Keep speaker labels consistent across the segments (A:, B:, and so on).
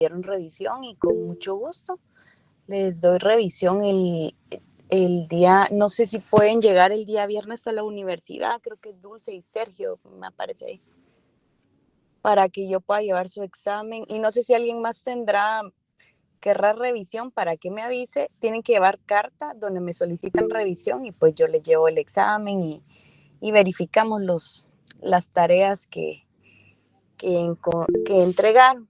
A: dieron revisión y con mucho gusto les doy revisión el día, no sé si pueden llegar el día viernes a la universidad, creo que Dulce y Sergio, me aparece ahí, para que yo pueda llevar su examen. Y no sé si alguien más querrá revisión, para que me avise. Tienen que llevar carta donde me solicitan revisión y pues yo les llevo el examen y verificamos las tareas que entregaron.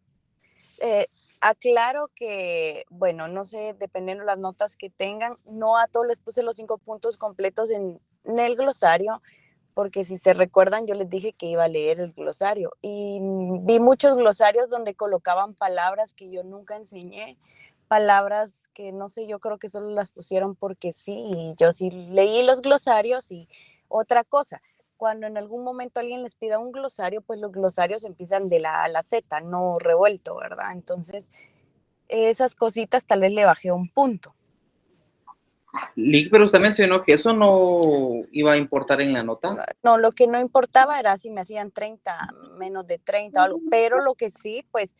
A: Eh, Aclaro que, bueno, no sé, dependiendo de las notas que tengan, no a todos les puse los 5 puntos completos en el glosario, porque si se recuerdan, yo les dije que iba a leer el glosario y vi muchos glosarios donde colocaban palabras que yo nunca enseñé, palabras que no sé, yo creo que solo las pusieron porque sí, y yo sí leí los glosarios. Y otra cosa, cuando en algún momento alguien les pida un glosario, pues los glosarios empiezan de la A a la Z, no revuelto, ¿verdad? Entonces, esas cositas tal vez le bajé un punto.
B: Lick, pero usted mencionó que eso no iba a importar en la nota.
A: No, lo que no importaba era si me hacían 30, menos de 30 o algo, pero lo que sí, pues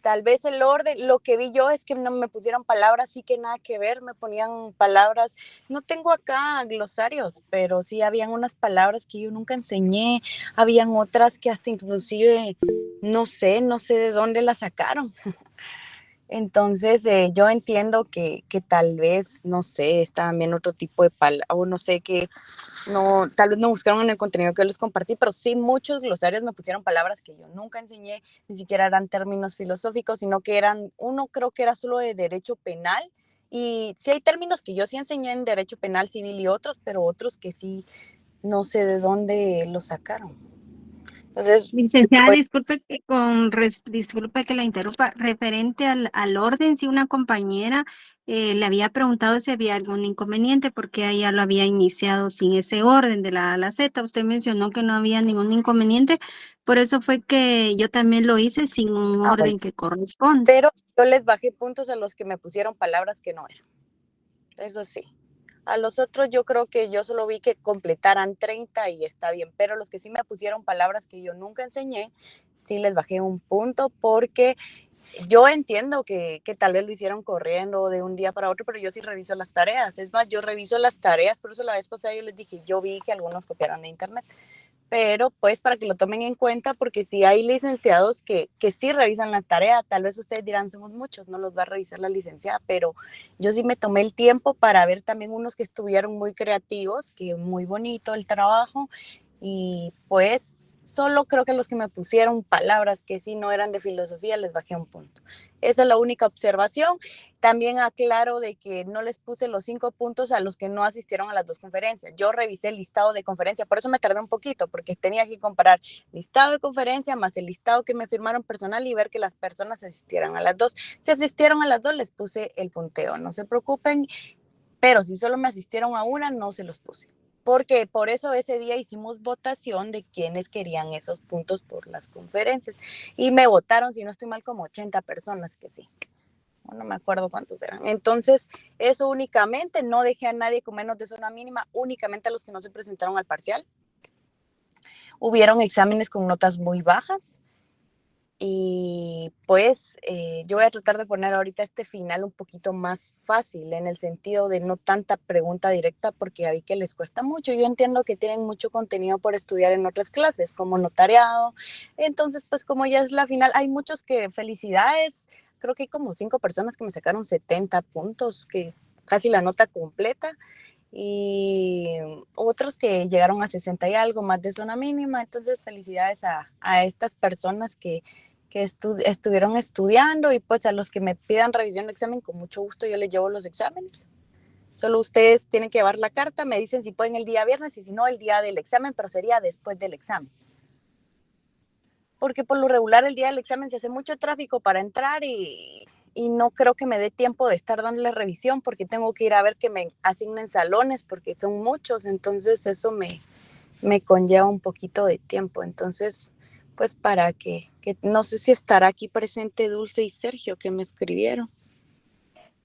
A: tal vez el orden, lo que vi yo es que no me pusieron palabras, sí que nada que ver, me ponían palabras, no tengo acá glosarios, pero sí habían unas palabras que yo nunca enseñé, habían otras que hasta inclusive no sé de dónde las sacaron. Entonces, yo entiendo que tal vez, no sé, estaban bien otro tipo de palabras, o no sé, que no, tal vez no buscaron en el contenido que yo les compartí, pero sí muchos glosarios me pusieron palabras que yo nunca enseñé, ni siquiera eran términos filosóficos, sino que uno creo que era solo de derecho penal, y sí hay términos que yo sí enseñé en derecho penal civil y otros, pero otros que sí, no sé de dónde los sacaron. Entonces,
C: Licenciada,
A: pues,
C: disculpe que la interrumpa. Referente al orden, si una compañera le había preguntado si había algún inconveniente, porque ella lo había iniciado sin ese orden de la A a la Z. Usted mencionó que no había ningún inconveniente, por eso fue que yo también lo hice sin un
A: bueno,
C: orden que corresponde.
A: pero yo les bajé puntos a los que me pusieron palabras que no eran, eso sí. A los otros yo creo que yo solo vi que completaran 30 y está bien, pero los que sí me pusieron palabras que yo nunca enseñé, sí les bajé un punto, porque yo entiendo que tal vez lo hicieron corriendo de un día para otro, pero yo sí reviso las tareas. Es más, yo reviso las tareas, por eso la vez pasada yo les dije, yo vi que algunos copiaron de internet, pero pues para que lo tomen en cuenta, porque si hay licenciados que sí revisan la tarea, tal vez ustedes dirán, somos muchos, no los va a revisar la licenciada, pero yo sí me tomé el tiempo para ver también unos que estuvieron muy creativos, que muy bonito el trabajo, y pues solo creo que los que me pusieron palabras que sí no eran de filosofía les bajé un punto. Esa es la única observación. También aclaro de que no les puse los 5 puntos a los que no asistieron a las 2 conferencias. Yo revisé el listado de conferencia, por eso me tardé un poquito, porque tenía que comparar listado de conferencia más el listado que me firmaron personal y ver que las personas asistieran a las 2. Si asistieron a las 2, les puse el punteo, no se preocupen, pero si solo me asistieron a una, no se los puse. Porque por eso ese día hicimos votación de quienes querían esos puntos por las conferencias. Y me votaron, si no estoy mal, como 80 personas que sí. No me acuerdo cuántos eran. Entonces, eso únicamente, no dejé a nadie con menos de zona mínima, únicamente a los que no se presentaron al parcial. Hubieron exámenes con notas muy bajas y pues yo voy a tratar de poner ahorita este final un poquito más fácil, en el sentido de no tanta pregunta directa, porque ya vi que les cuesta mucho. Yo entiendo que tienen mucho contenido por estudiar en otras clases, como notariado. Entonces, pues como ya es la final, hay muchos que felicidades. Creo que hay como 5 personas que me sacaron 70 puntos, que casi la nota completa, y otros que llegaron a 60 y algo, más de zona mínima. Entonces, felicidades a estas personas que estuvieron estudiando, y pues a los que me pidan revisión de examen, con mucho gusto yo les llevo los exámenes. Solo ustedes tienen que llevar la carta, me dicen si pueden el día viernes y si no el día del examen, pero sería después del examen. Porque por lo regular el día del examen se hace mucho tráfico para entrar y no creo que me dé tiempo de estar dándole revisión, porque tengo que ir a ver que me asignen salones, porque son muchos. Entonces eso me conlleva un poquito de tiempo. Entonces, pues para que no sé si estará aquí presente Dulce y Sergio, que me escribieron.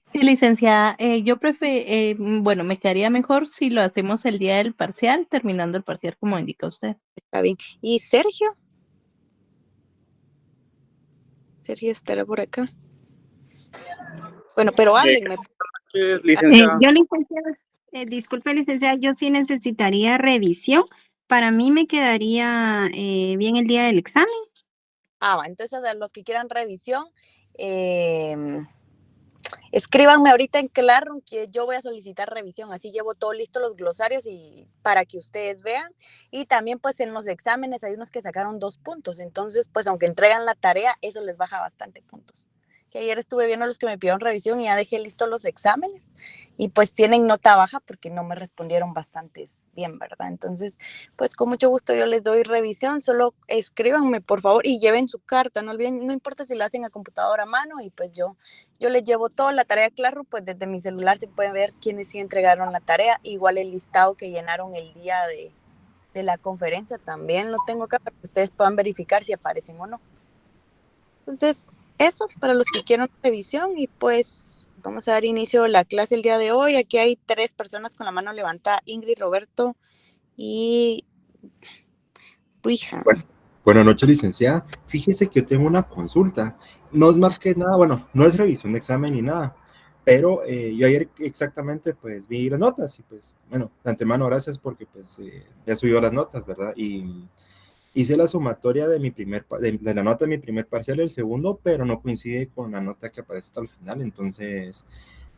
D: Sí, licenciada, bueno, me quedaría mejor si lo hacemos el día del parcial, terminando el parcial como indica usted.
A: Está bien. ¿Y Sergio? Sergio estará por acá. Bueno, pero háblenme.
B: Licenciada.
C: Yo, licenciada, disculpe, licenciada, yo sí necesitaría revisión. Para mí me quedaría bien el día del examen.
A: Entonces a los que quieran revisión, escríbanme ahorita en Classroom que yo voy a solicitar revisión, así llevo todo listo, los glosarios y para que ustedes vean. Y también pues en los exámenes hay unos que sacaron 2 puntos, entonces pues aunque entregan la tarea, eso les baja bastante puntos. Sí, ayer estuve viendo los que me pidieron revisión y ya dejé listos los exámenes y pues tienen nota baja porque no me respondieron bastantes bien, ¿verdad? Entonces, pues con mucho gusto yo les doy revisión, solo escríbanme por favor y lleven su carta, no olviden, no importa si lo hacen a computadora a mano y pues yo les llevo toda la tarea, claro, pues desde mi celular se puede ver quiénes sí entregaron la tarea, igual el listado que llenaron el día de la conferencia también lo tengo acá para que ustedes puedan verificar si aparecen o no. Entonces, eso para los que quieran revisión y pues vamos a dar inicio a la clase el día de hoy. Aquí hay 3 personas con la mano levantada, Ingrid, Roberto y Brija.
E: Buenas noches, licenciada. Fíjese que yo tengo una consulta. No es más que nada, bueno, no es revisión de examen ni nada, pero yo ayer exactamente pues vi las notas y pues, bueno, de antemano gracias porque pues ya subió las notas, ¿verdad? Y hice la sumatoria de de la nota de mi primer parcial y el segundo, pero no coincide con la nota que aparece hasta el final, entonces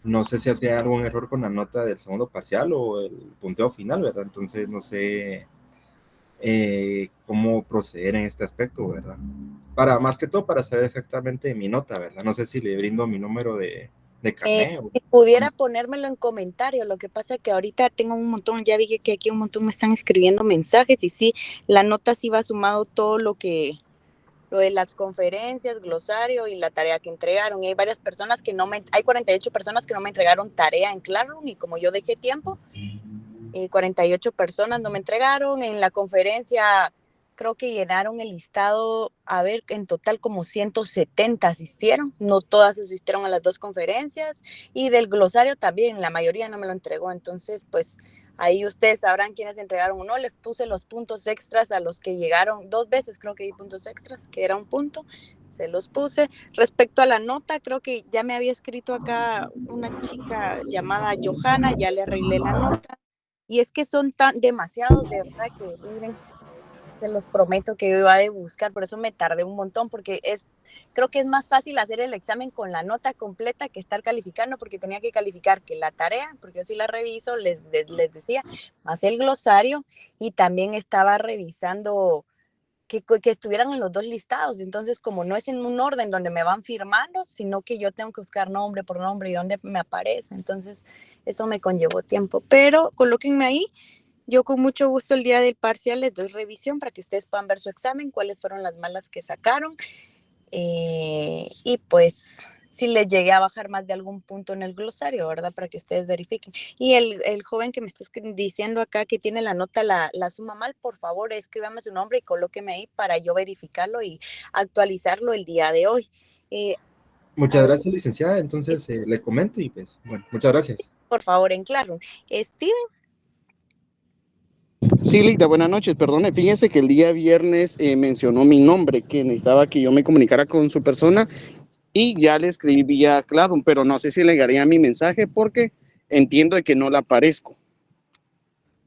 E: no sé si hace algún error con la nota del segundo parcial o el punteo final, ¿verdad? Entonces no sé cómo proceder en este aspecto, ¿verdad? Más que todo para saber exactamente mi nota, ¿verdad? No sé si le brindo mi número de carnet
A: Si pudiera ponérmelo en comentario, lo que pasa es que ahorita tengo un montón, ya dije que aquí un montón me están escribiendo mensajes y sí, la nota sí va sumado todo lo de las conferencias, glosario y la tarea que entregaron. Y hay varias personas hay 48 personas que no me entregaron tarea en Classroom y como yo dejé tiempo, 48 personas no me entregaron. En la conferencia creo que llenaron el listado, a ver, en total como 170 asistieron, no todas asistieron a las 2 conferencias y del glosario también, la mayoría no me lo entregó, entonces pues ahí ustedes sabrán quiénes entregaron o no. Les puse los puntos extras a los que llegaron 2 veces, creo que di puntos extras, que era un punto, se los puse. Respecto a la nota, creo que ya me había escrito acá una chica llamada Johanna, ya le arreglé la nota. Y es que son demasiados, de verdad, que miren, se los prometo que yo iba a buscar, por eso me tardé un montón, porque creo que es más fácil hacer el examen con la nota completa que estar calificando, porque tenía que calificar que la tarea, porque yo sí la reviso, les decía, más el glosario, y también estaba revisando que estuvieran en los 2 listados. Entonces, como no es en un orden donde me van firmando, sino que yo tengo que buscar nombre por nombre y dónde me aparece. Entonces, eso me conllevó tiempo. Pero colóquenme ahí. Yo con mucho gusto el día del parcial les doy revisión para que ustedes puedan ver su examen, cuáles fueron las malas que sacaron. Y pues si les llegué a bajar más de algún punto en el glosario, ¿verdad? Para que ustedes verifiquen. Y el joven que me está diciendo acá que tiene la nota, la suma mal, por favor, escríbame su nombre y colóqueme ahí para yo verificarlo y actualizarlo el día de hoy.
E: Muchas gracias, licenciada. Entonces le comento y pues, bueno, muchas gracias.
A: Por favor, en claro. Steven.
F: Sí, Lita, buenas noches. Perdone, fíjense que el día viernes mencionó mi nombre, que necesitaba que yo me comunicara con su persona y ya le escribí vía Claro, pero no sé si le llegaría mi mensaje porque entiendo de que no le aparezco.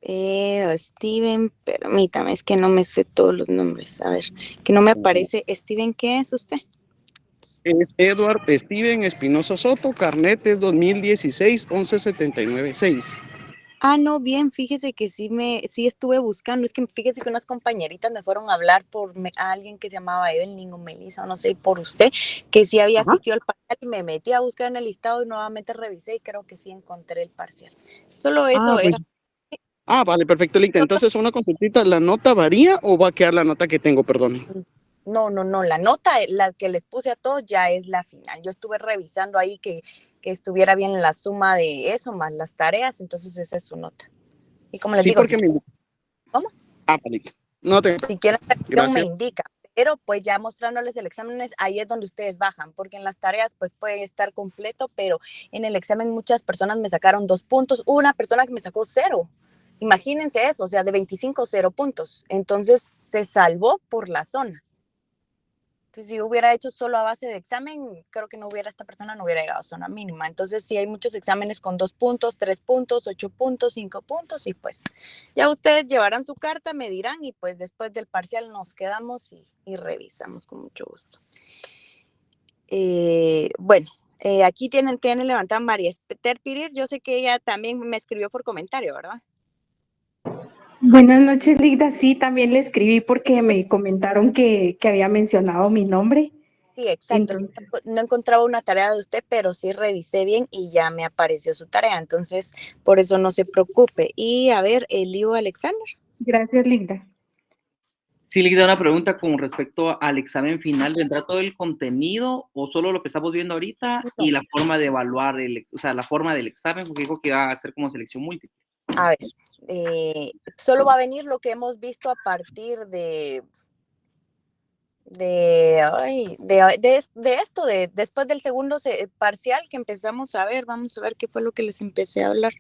A: Steven, permítame, es que no me sé todos los nombres. A ver, que no me aparece. Steven, ¿qué es usted?
F: Es Edward Steven Espinosa Soto, carnet es 2016-11796.
A: No, bien, fíjese que sí estuve buscando, es que fíjese que unas compañeritas me fueron a hablar a alguien que se llamaba Evelyn o Melissa, o no sé, por usted, que sí había asistido al parcial y me metí a buscar en el listado y nuevamente revisé y creo que sí encontré el parcial. Solo eso era.
F: Vale, perfecto, Lita. Entonces, una consultita, ¿la nota varía o va a quedar la nota que tengo, perdón?
A: No, la nota, la que les puse a todos ya es la final. Yo estuve revisando ahí que estuviera bien la suma de eso, más las tareas, entonces esa es su nota. Y como les digo,
F: porque
A: ¿cómo?
F: Vale. No te...
A: Si quieren
F: Gracias.
A: me indica, pero pues ya mostrándoles el examen, ahí es donde ustedes bajan, porque en las tareas pues puede estar completo, pero en el examen muchas personas me sacaron 2 puntos, una persona que me sacó 0. Imagínense eso, o sea, de 25, 0 puntos. Entonces se salvó por la zona. Entonces, si hubiera hecho solo a base de examen, creo que esta persona no hubiera llegado a zona mínima. Entonces, si hay muchos exámenes con 2 puntos, 3 puntos, 8 puntos, 5 puntos, y pues ya ustedes llevarán su carta, me dirán, y pues después del parcial nos quedamos y revisamos con mucho gusto. Bueno, aquí tienen levantada María Esther Pirir. Yo sé que ella también me escribió por comentario, ¿verdad?
G: Buenas noches, Ligda. Sí, también le escribí porque me comentaron que había mencionado mi nombre.
A: Sí, exacto.
G: Entonces,
A: No encontraba una tarea de usted, pero sí revisé bien y ya me apareció su tarea. Entonces, por eso no se preocupe. Y a ver, Elio Alexander.
G: gracias, Ligda.
B: Sí, le queda una pregunta con respecto al examen final. ¿Vendrá todo el contenido o solo lo que estamos viendo ahorita
A: No.
B: y la forma de evaluar, la forma del examen? Porque dijo que iba a ser como selección múltiple.
A: A ver, solo va a venir lo que hemos visto a partir de esto, después del segundo parcial que empezamos a ver. Vamos a ver qué fue lo que les empecé a hablar.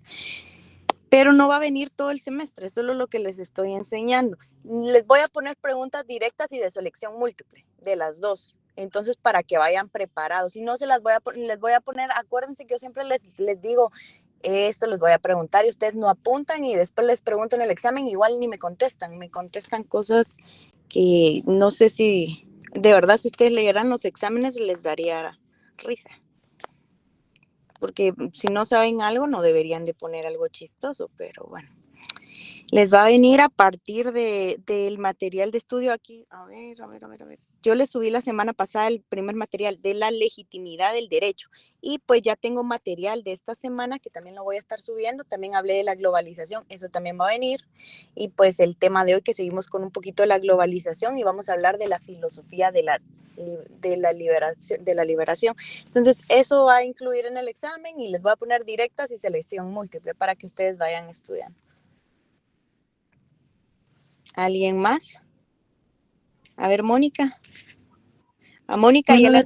A: Pero no va a venir todo el semestre, solo lo que les estoy enseñando. Les voy a poner preguntas directas y de selección múltiple, de las dos. Entonces, para que vayan preparados. Si no, les voy a poner, acuérdense que yo siempre les digo, esto les voy a preguntar y ustedes no apuntan y después les pregunto en el examen, igual ni me contestan cosas que no sé si, de verdad, si ustedes leyeran los exámenes les daría risa. Porque si no saben algo, no deberían de poner algo chistoso, pero bueno. Les va a venir a partir del material de estudio aquí. A ver. Yo les subí la semana pasada el primer material de la legitimidad del derecho. Y pues ya tengo material de esta semana que también lo voy a estar subiendo. También hablé de la globalización, eso también va a venir. Y pues el tema de hoy que seguimos con un poquito de la globalización y vamos a hablar de la filosofía de la liberación. Entonces, eso va a incluir en el examen y les voy a poner directas y selección múltiple para que ustedes vayan estudiando. ¿Alguien más? A ver, Mónica. A Mónica y la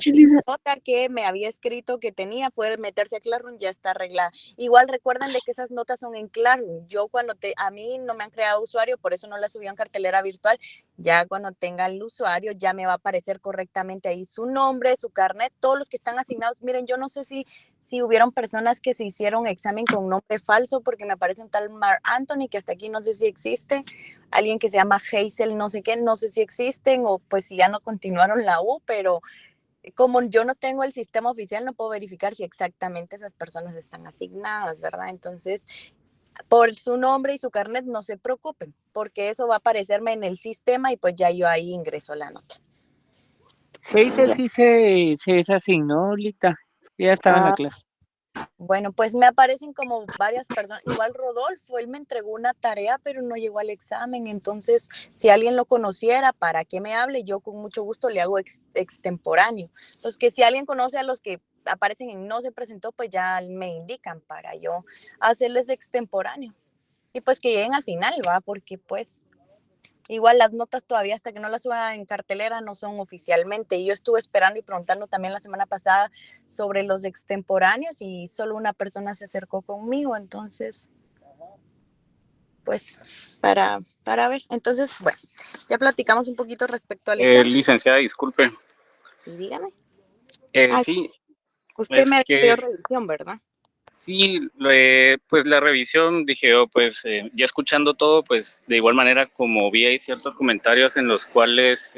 A: nota que me había escrito que tenía poder meterse a Classroom ya está arreglada. Igual recuerden de que esas notas son en Classroom. Yo a mí no me han creado usuario, por eso no la subí en cartelera virtual. Ya cuando tenga el usuario ya me va a aparecer correctamente ahí su nombre, su carnet, todos los que están asignados. Miren, yo no sé si hubieron personas que se hicieron examen con nombre falso, porque me aparece un tal Mark Anthony, que hasta aquí no sé si existe, alguien que se llama Hazel, no sé qué, no sé si existen, o pues si ya no continuaron la U, pero como yo no tengo el sistema oficial, no puedo verificar si exactamente esas personas están asignadas, ¿verdad? Entonces, por su nombre y su carnet, no se preocupen, porque eso va a aparecerme en el sistema y pues ya yo ahí ingreso la nota.
H: Hazel sí se desasignó, Lita. Ya estaba en la clase.
A: Bueno, pues me aparecen como varias personas. Igual Rodolfo, él me entregó una tarea, pero no llegó al examen. Entonces, si alguien lo conociera, para que me hable, yo con mucho gusto le hago extemporáneo. Los que si alguien conoce a los que aparecen en no se presentó, pues ya me indican para yo hacerles extemporáneo. Y pues que lleguen al final, ¿va? Porque pues igual las notas todavía hasta que no las suba en cartelera no son oficialmente. Y yo estuve esperando y preguntando también la semana pasada sobre los extemporáneos y solo una persona se acercó conmigo. Entonces, pues, para ver. Entonces, bueno, ya platicamos un poquito respecto al examen.
F: Licenciada, disculpe.
A: Sí, dígame.
F: Sí.
A: Usted me pidió revisión, ¿verdad?
F: Sí, pues la revisión, dije yo, pues ya escuchando todo, pues de igual manera como vi ahí ciertos comentarios en los cuales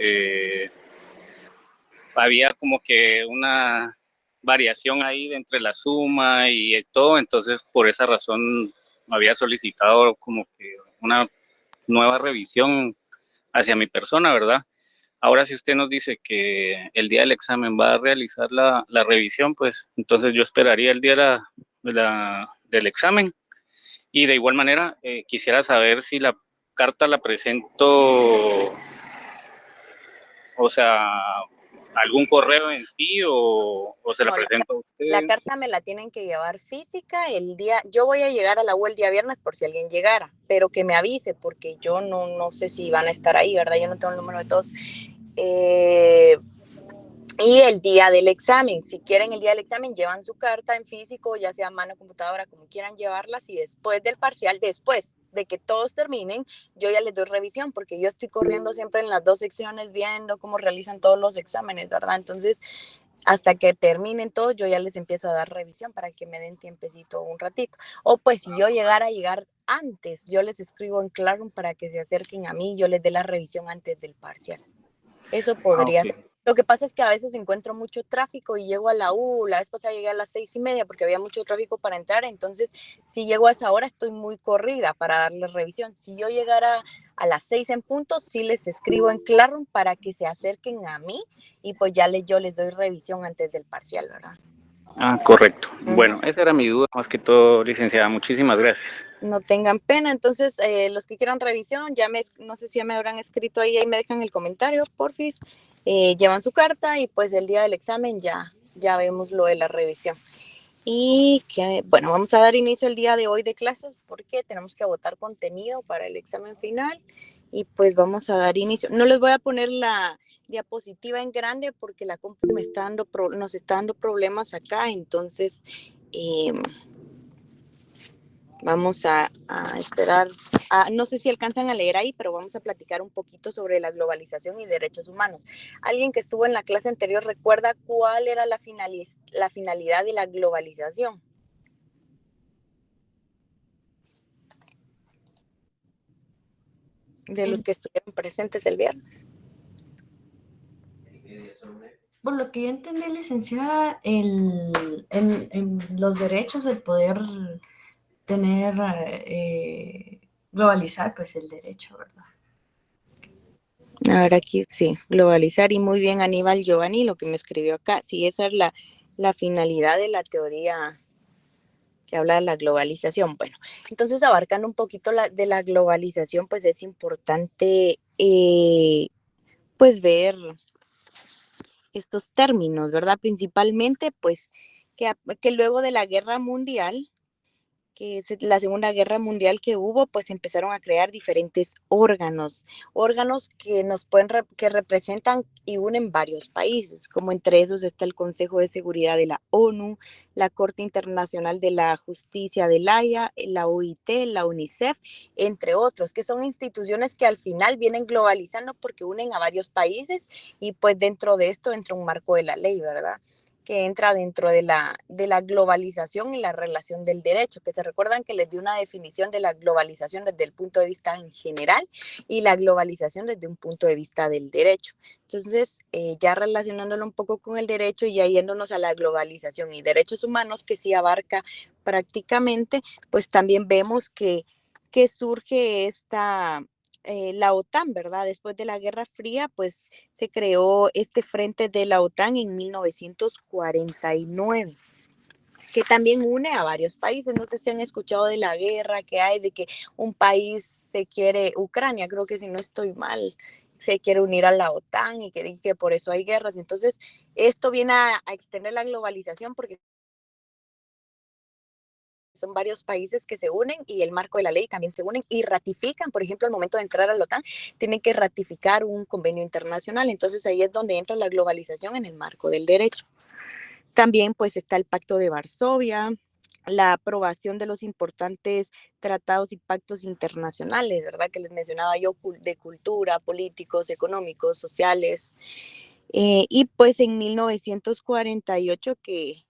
F: había como que una variación ahí entre la suma y todo, entonces por esa razón había solicitado como que una nueva revisión hacia mi persona, ¿verdad? Ahora si usted nos dice que el día del examen va a realizar la revisión, pues entonces yo esperaría el día del examen. Y de igual manera, quisiera saber si la carta la presento, o sea, algún correo en sí o se la presento a usted.
A: La carta me la tienen que llevar física el día. Yo voy a llegar a la U el día viernes por si alguien llegara, pero que me avise porque yo no sé si van a estar ahí, ¿verdad? Yo no tengo el número de todos. Y el día del examen, si quieren el día del examen, llevan su carta en físico, ya sea a mano, computadora, como quieran llevarlas, y después del parcial, después de que todos terminen, yo ya les doy revisión, porque yo estoy corriendo siempre en las dos secciones viendo cómo realizan todos los exámenes, ¿verdad? Entonces, hasta que terminen todos, yo ya les empiezo a dar revisión para que me den tiempecito un ratito. O pues si yo llegara a llegar antes, yo les escribo en Classroom para que se acerquen a mí, yo les dé la revisión antes del parcial. Eso podría ser. Lo que pasa es que a veces encuentro mucho tráfico y llego a la U. La vez pasada llegué a las 6:30 porque había mucho tráfico para entrar. Entonces, si llego a esa hora, estoy muy corrida para darles revisión. Si yo llegara a las 6 en punto, sí les escribo en Classroom para que se acerquen a mí y pues ya yo les doy revisión antes del parcial, ¿verdad?
H: Ah, correcto.
A: Ujú.
H: Bueno, esa era mi duda, más que todo, licenciada. Muchísimas gracias.
A: No tengan pena. Entonces, los que quieran revisión, no sé si ya me habrán escrito ahí me dejan el comentario, porfis. Llevan su carta y pues el día del examen ya vemos lo de la revisión. Y que, bueno, vamos a dar inicio el día de hoy de clases porque tenemos que votar contenido para el examen final y pues vamos a dar inicio. No les voy a poner la diapositiva en grande porque la compu nos está dando problemas acá, entonces vamos a esperar. No sé si alcanzan a leer ahí, pero vamos a platicar un poquito sobre la globalización y derechos humanos. Alguien que estuvo en la clase anterior recuerda cuál era la finalidad de la globalización. De los que estuvieron presentes el viernes.
I: Por lo que yo entendí, licenciada, en los derechos de poder tener, globalizar, pues el derecho, ¿verdad?
A: Ahora aquí sí, globalizar, y muy bien Aníbal Giovanni lo que me escribió acá. Sí, esa es la finalidad de la teoría que habla de la globalización. Bueno, entonces abarcando un poquito de la globalización, pues es importante pues ver estos términos, ¿verdad? Principalmente pues que luego de la guerra mundial, que es la Segunda Guerra Mundial que hubo, pues empezaron a crear diferentes órganos que que representan y unen varios países, como entre esos está el Consejo de Seguridad de la ONU, la Corte Internacional de la Justicia de la Haya, la OIT, la UNICEF, entre otros, que son instituciones que al final vienen globalizando porque unen a varios países y pues dentro de esto entra un marco de la ley, ¿verdad? Que entra dentro de la globalización y la relación del derecho, que se recuerdan que les di una definición de la globalización desde el punto de vista en general y la globalización desde un punto de vista del derecho. Entonces, ya relacionándolo un poco con el derecho y ya yéndonos a la globalización y derechos humanos, que sí abarca prácticamente, pues también vemos que surge la OTAN, ¿verdad? Después de la Guerra Fría, pues se creó este frente de la OTAN en 1949, que también une a varios países. No sé si han escuchado de la guerra que hay, de que un país Ucrania, creo que si no estoy mal, se quiere unir a la OTAN y que por eso hay guerras. Entonces, esto viene a extender la globalización porque son varios países que se unen y el marco de la ley también se unen y ratifican, por ejemplo, al momento de entrar a la OTAN, tienen que ratificar un convenio internacional. Entonces ahí es donde entra la globalización en el marco del derecho. También pues está el Pacto de Varsovia, la aprobación de los importantes tratados y pactos internacionales, ¿verdad? Que les mencionaba yo, de cultura, políticos, económicos, sociales. Y pues en 1948 que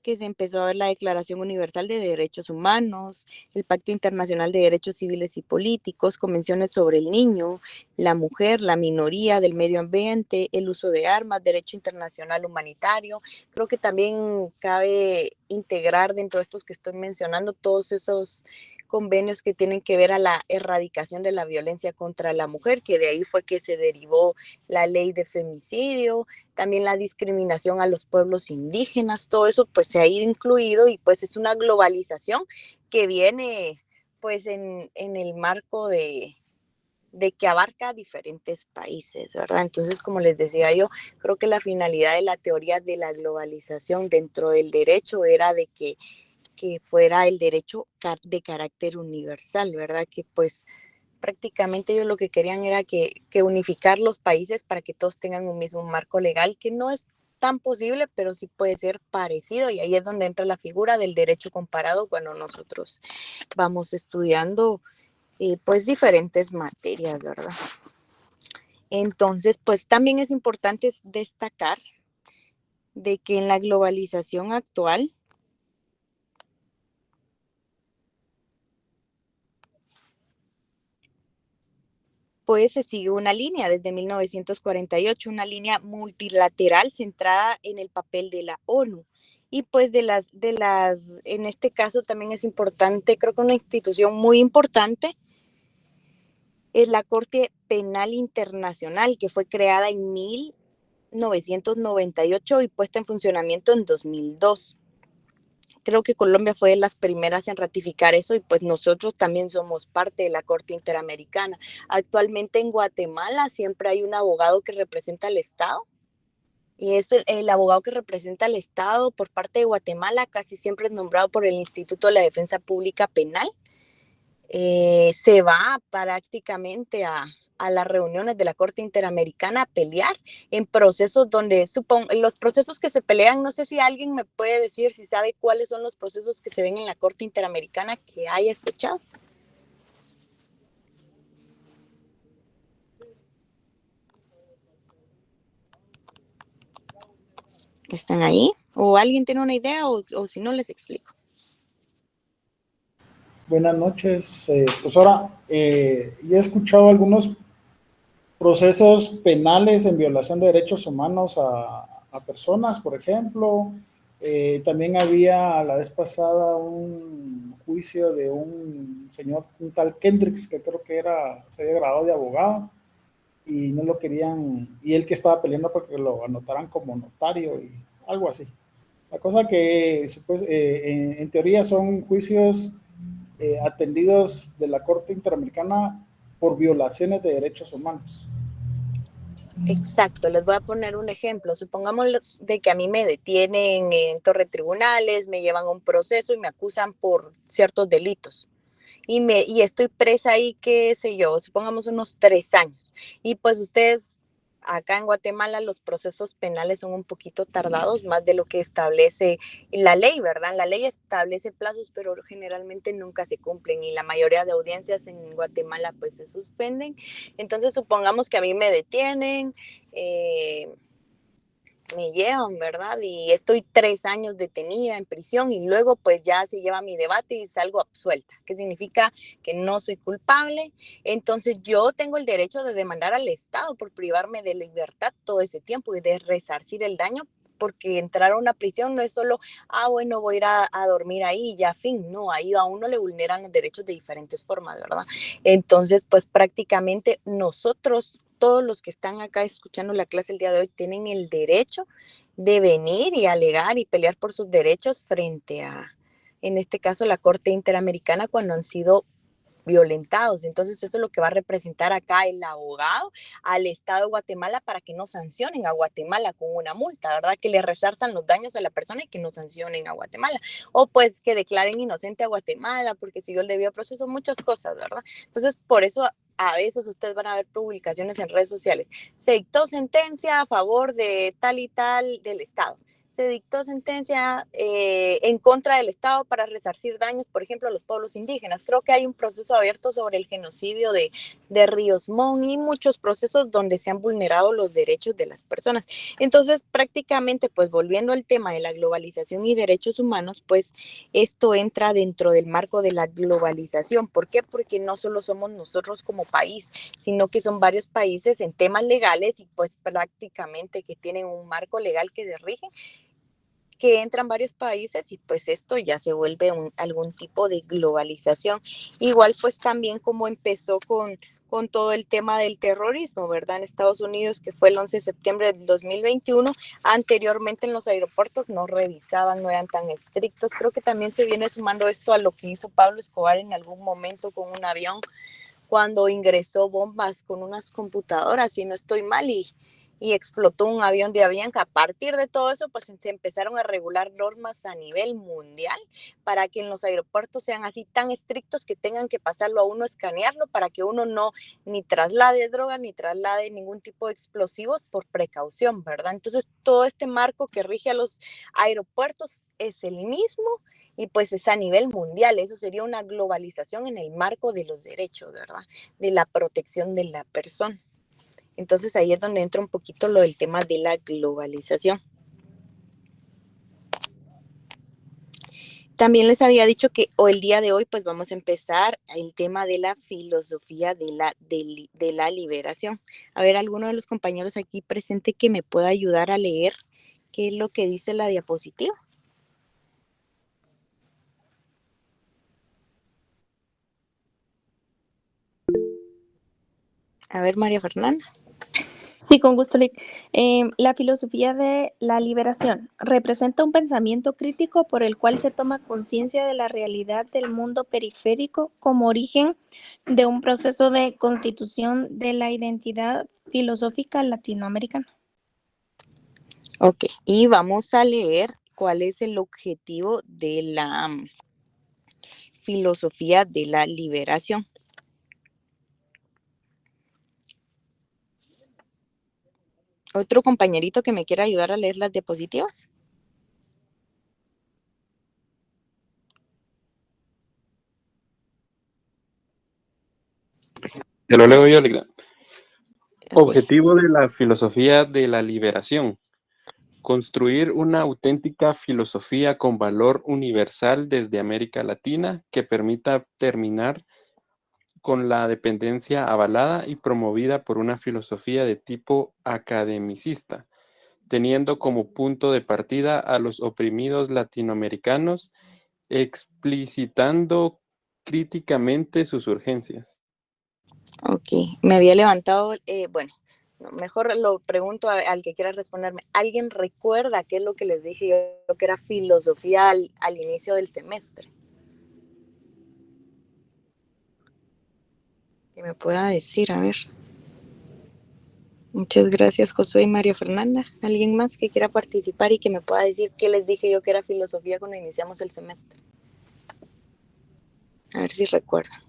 A: se empezó a ver la Declaración Universal de Derechos Humanos, el Pacto Internacional de Derechos Civiles y Políticos, convenciones sobre el niño, la mujer, la minoría, del medio ambiente, el uso de armas, derecho internacional humanitario. Creo que también cabe integrar dentro de estos que estoy mencionando todos esos convenios que tienen que ver a la erradicación de la violencia contra la mujer, que de ahí fue que se derivó la ley de femicidio, también la discriminación a los pueblos indígenas, todo eso pues se ha ido incluido y pues es una globalización que viene pues en el marco de que abarca diferentes países, ¿verdad? Entonces, como les decía yo, creo que la finalidad de la teoría de la globalización dentro del derecho era de que fuera el derecho de carácter universal, ¿verdad? Que pues prácticamente ellos lo que querían era que unificar los países para que todos tengan un mismo marco legal, que no es tan posible, pero sí puede ser parecido, y ahí es donde entra la figura del derecho comparado cuando nosotros vamos estudiando pues diferentes materias, ¿verdad? Entonces, pues también es importante destacar de que en la globalización actual, pues se sigue una línea desde 1948, una línea multilateral centrada en el papel de la ONU. Y pues en este caso también es importante, creo que una institución muy importante es la Corte Penal Internacional, que fue creada en 1998 y puesta en funcionamiento en 2002. Creo que Colombia fue de las primeras en ratificar eso, y pues nosotros también somos parte de la Corte Interamericana. Actualmente en Guatemala siempre hay un abogado que representa al Estado, y es el abogado que representa al Estado por parte de Guatemala casi siempre es nombrado por el Instituto de la Defensa Pública Penal. Se va prácticamente a las reuniones de la Corte Interamericana a pelear en procesos donde los procesos que se pelean, no sé si alguien me puede decir si sabe cuáles son los procesos que se ven en la Corte Interamericana que haya escuchado. ¿Están ahí? ¿O alguien tiene una idea o si no les explico?
J: Buenas noches, profesora. Yo he escuchado algunos procesos penales en violación de derechos humanos a personas, por ejemplo. También había la vez pasada un juicio de un señor, un tal Kendricks, que creo que se había graduado de abogado y no lo querían, y él que estaba peleando porque lo anotaran como notario y algo así. La cosa que pues, en teoría son juicios atendidos de la Corte Interamericana por violaciones de derechos humanos.
A: Exacto, les voy a poner un ejemplo. Supongamos de que a mí me detienen en torre tribunales, me llevan a un proceso y me acusan por ciertos delitos. Y estoy presa ahí, qué sé yo, supongamos unos 3 años. Y pues ustedes, acá en Guatemala, los procesos penales son un poquito tardados, más de lo que establece la ley, ¿verdad? La ley establece plazos, pero generalmente nunca se cumplen, y la mayoría de audiencias en Guatemala pues se suspenden. Entonces supongamos que a mí me detienen, me llevan, ¿verdad? Y estoy 3 años detenida en prisión, y luego pues ya se lleva mi debate y salgo absuelta, que significa que no soy culpable. Entonces yo tengo el derecho de demandar al Estado por privarme de libertad todo ese tiempo y de resarcir el daño, porque entrar a una prisión no es solo, bueno, voy a ir a dormir ahí y ya, fin. No, ahí a uno le vulneran los derechos de diferentes formas, ¿verdad? Entonces, pues prácticamente nosotros, todos los que están acá escuchando la clase el día de hoy, tienen el derecho de venir y alegar y pelear por sus derechos frente a, en este caso, la Corte Interamericana, cuando han sido violentados. Entonces eso es lo que va a representar acá el abogado al Estado de Guatemala, para que no sancionen a Guatemala con una multa, ¿verdad? Que le resarzan los daños a la persona y que no sancionen a Guatemala. O pues que declaren inocente a Guatemala porque siguió el debido proceso, muchas cosas, ¿verdad? Entonces por eso a veces ustedes van a ver publicaciones en redes sociales: se dictó sentencia a favor de tal y tal del Estado. Se dictó sentencia en contra del Estado para resarcir daños, por ejemplo, a los pueblos indígenas. Creo que hay un proceso abierto sobre el genocidio de Ríos Montt, y muchos procesos donde se han vulnerado los derechos de las personas. Entonces, prácticamente, pues volviendo al tema de la globalización y derechos humanos, pues esto entra dentro del marco de la globalización. ¿Por qué? Porque no solo somos nosotros como país, sino que son varios países en temas legales, y pues prácticamente que tienen un marco legal que se rige, que entran varios países, y pues esto ya se vuelve algún tipo de globalización. Igual pues también como empezó con todo el tema del terrorismo, ¿verdad? En Estados Unidos, que fue el 11 de septiembre del 2021, anteriormente en los aeropuertos no revisaban, no eran tan estrictos. Creo que también se viene sumando esto a lo que hizo Pablo Escobar en algún momento con un avión, cuando ingresó bombas con unas computadoras, si no estoy mal, y explotó un avión de Avianca. A partir de todo eso, pues se empezaron a regular normas a nivel mundial para que en los aeropuertos sean así tan estrictos que tengan que pasarlo a uno, escanearlo, para que uno no ni traslade droga, ni traslade ningún tipo de explosivos por precaución, ¿verdad? Entonces, todo este marco que rige a los aeropuertos es el mismo y pues es a nivel mundial. Eso sería una globalización en el marco de los derechos, ¿verdad? De la protección de la persona. Entonces ahí es donde entra un poquito lo del tema de la globalización. También les había dicho que el día de hoy pues vamos a empezar el tema de la filosofía de la liberación. A ver, alguno de los compañeros aquí presente que me pueda ayudar a leer qué es lo que dice la diapositiva. A ver, María Fernanda.
K: Sí, con gusto, Lick. La filosofía de la liberación representa un pensamiento crítico por el cual se toma conciencia de la realidad del mundo periférico como origen de un proceso de constitución de la identidad filosófica latinoamericana.
A: Ok, y vamos a leer cuál es el objetivo de la filosofía de la liberación. ¿Otro compañerito que me quiera ayudar a leer las diapositivas?
L: Te lo leo yo, Ligda.
A: Ok.
L: Objetivo de la filosofía de la liberación. Construir una auténtica filosofía con valor universal desde América Latina que permita terminar con la dependencia avalada y promovida por una filosofía de tipo academicista, teniendo como punto de partida a los oprimidos latinoamericanos, explicitando críticamente sus urgencias.
A: Ok, me había levantado, bueno, mejor lo pregunto al que quiera responderme. ¿Alguien recuerda qué es lo que les dije yo que era filosofía al inicio del semestre? Que me pueda decir, a ver. Muchas gracias, Josué y María Fernanda. ¿Alguien más que quiera participar y que me pueda decir qué les dije yo que era filosofía cuando iniciamos el semestre? A ver si recuerdan.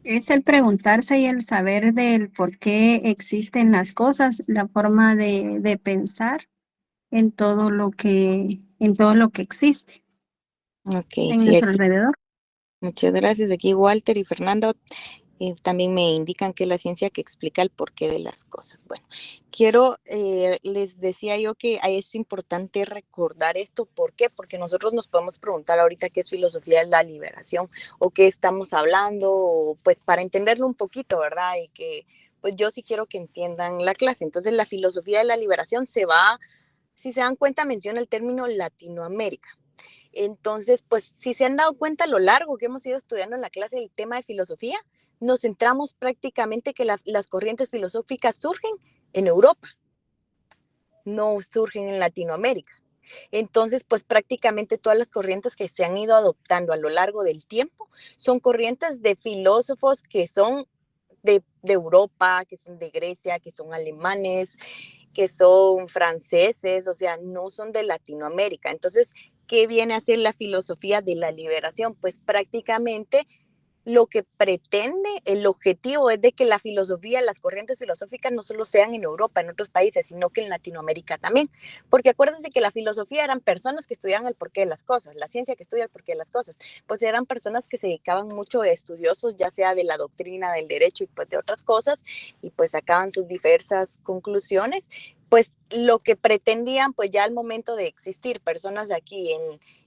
C: Es el preguntarse y el saber del por qué existen las cosas, la forma de pensar en todo lo que existe
A: Ok,
C: en
A: sí,
C: nuestro
A: aquí.
C: alrededor.
A: Muchas gracias. Aquí Walter y Fernando también me indican que es la ciencia que explica el porqué de las cosas. Bueno, les decía yo que es importante recordar esto. ¿Por qué? Porque nosotros nos podemos preguntar ahorita qué es filosofía de la liberación o qué estamos hablando, o, pues para entenderlo un poquito, ¿verdad? Y que pues yo sí quiero que entiendan la clase. Entonces la filosofía de la liberación si se dan cuenta, menciona el término Latinoamérica. Entonces, pues si se han dado cuenta a lo largo que hemos ido estudiando en la clase el tema de filosofía, nos centramos prácticamente que las corrientes filosóficas surgen en Europa, no surgen en Latinoamérica. Entonces, pues prácticamente todas las corrientes que se han ido adoptando a lo largo del tiempo son corrientes de filósofos que son de Europa, que son de Grecia, que son alemanes, que son franceses, o sea, no son de Latinoamérica. Entonces, ¿qué viene a ser la filosofía de la liberación? Pues prácticamente lo que pretende, el objetivo es de que la filosofía, las corrientes filosóficas no solo sean en Europa, en otros países, sino que en Latinoamérica también. Porque acuérdense que la filosofía eran personas que estudiaban el porqué de las cosas, la ciencia que estudia el porqué de las cosas, pues eran personas que se dedicaban mucho a estudiosos, ya sea de la doctrina, del derecho y pues de otras cosas, y pues sacaban sus diversas conclusiones. Pues lo que pretendían, pues ya al momento de existir personas de aquí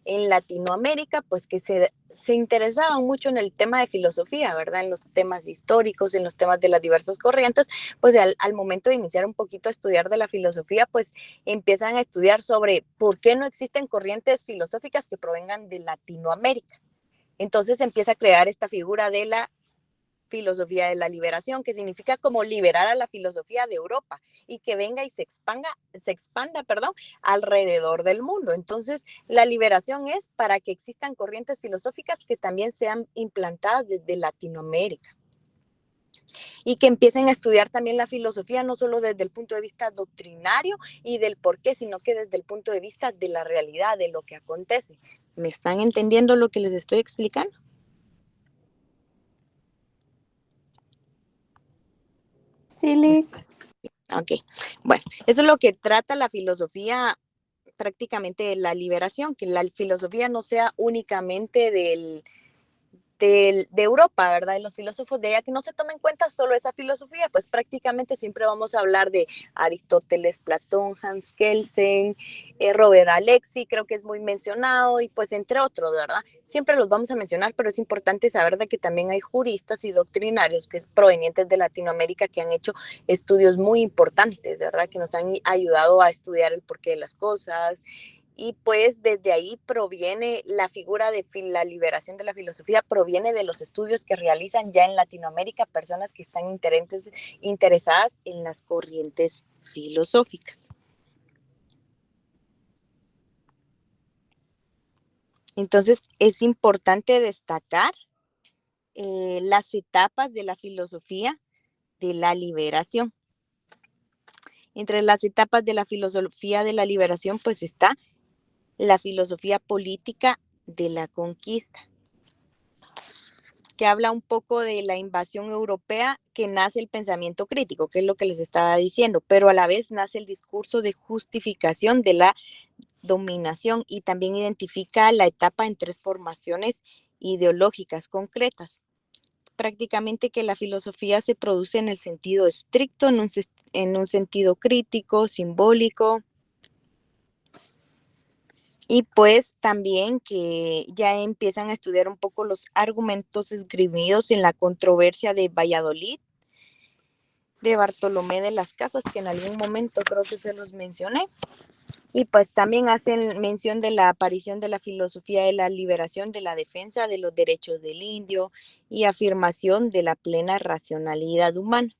A: en Latinoamérica, pues que se interesaban mucho en el tema de filosofía, ¿verdad? En los temas históricos, en los temas de las diversas corrientes, pues al momento de iniciar un poquito a estudiar de la filosofía, pues empiezan a estudiar sobre por qué no existen corrientes filosóficas que provengan de Latinoamérica. Entonces empieza a crear esta figura de la filosofía de la liberación, que significa como liberar a la filosofía de Europa y que venga y se expanda, alrededor del mundo. Entonces, la liberación es para que existan corrientes filosóficas que también sean implantadas desde Latinoamérica y que empiecen a estudiar también la filosofía, no solo desde el punto de vista doctrinario y del por qué, sino que desde el punto de vista de la realidad, de lo que acontece. ¿Me están entendiendo lo que les estoy explicando?
K: Sí, Lick.
A: Ok, bueno, eso es lo que trata la filosofía prácticamente de la liberación, que la filosofía no sea únicamente de Europa, ¿verdad? De los filósofos de allá, que no se tome en cuenta solo esa filosofía, pues prácticamente siempre vamos a hablar de Aristóteles, Platón, Hans Kelsen, Robert Alexi, creo que es muy mencionado, y pues entre otros, ¿verdad? Siempre los vamos a mencionar, pero es importante saber de que también hay juristas y doctrinarios que es provenientes de Latinoamérica que han hecho estudios muy importantes, ¿verdad? Que nos han ayudado a estudiar el porqué de las cosas. Y pues desde ahí proviene la figura de la liberación de la filosofía, proviene de los estudios que realizan ya en Latinoamérica personas que están interesadas en las corrientes filosóficas. Entonces es importante destacar las etapas de la filosofía de la liberación. Entre las etapas de la filosofía de la liberación pues está la filosofía política de la conquista, que habla un poco de la invasión europea, que nace el pensamiento crítico, que es lo que les estaba diciendo, pero a la vez nace el discurso de justificación de la dominación y también identifica la etapa en 3 formaciones ideológicas concretas. Prácticamente que la filosofía se produce en el sentido estricto, en un sentido crítico, simbólico, y pues también que ya empiezan a estudiar un poco los argumentos esgrimidos en la controversia de Valladolid, de Bartolomé de las Casas, que en algún momento creo que se los mencioné. Y pues también hacen mención de la aparición de la filosofía de la liberación, de la defensa de los derechos del indio y afirmación de la plena racionalidad humana.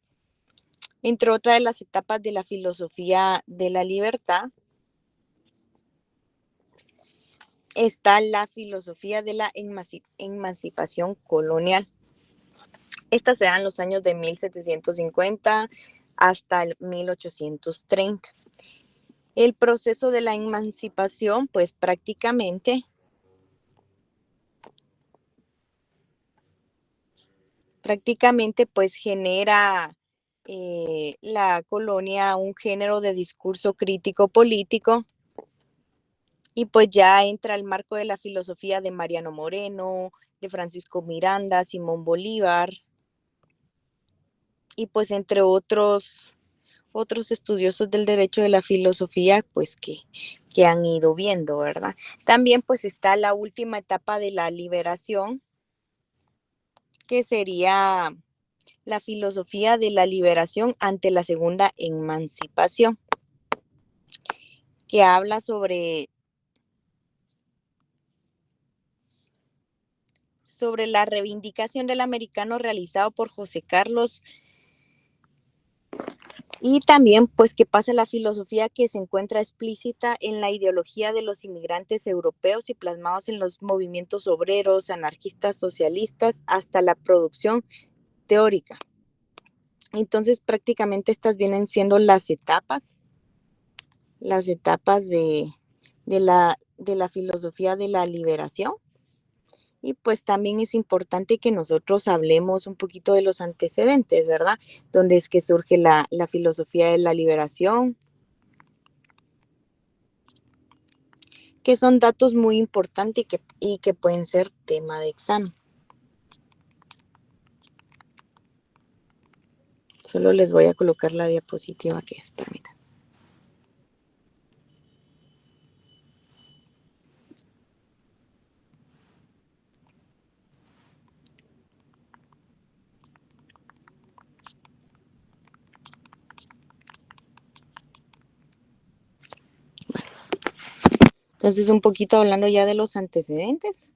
A: Entre otras de las etapas de la filosofía de la libertad, está la filosofía de la emancipación colonial. Esta se da en los años de 1750 hasta el 1830. El proceso de la emancipación, pues prácticamente pues genera la colonia un género de discurso crítico político. Y pues ya entra el marco de la filosofía de Mariano Moreno, de Francisco Miranda, Simón Bolívar, y pues entre otros estudiosos del derecho de la filosofía, pues que han ido viendo, ¿verdad? También pues está la última etapa de la liberación, que sería la filosofía de la liberación ante la segunda emancipación, que habla sobre la reivindicación del americano realizado por José Carlos, y también pues que pasa la filosofía que se encuentra explícita en la ideología de los inmigrantes europeos y plasmados en los movimientos obreros, anarquistas, socialistas, hasta la producción teórica. Entonces prácticamente estas vienen siendo las etapas de la filosofía de la liberación. Y pues también es importante que nosotros hablemos un poquito de los antecedentes, ¿verdad? Donde es que surge la filosofía de la liberación, que son datos muy importantes y que pueden ser tema de examen. Solo les voy a colocar la diapositiva que es, permítanme. Entonces, un poquito hablando ya de los antecedentes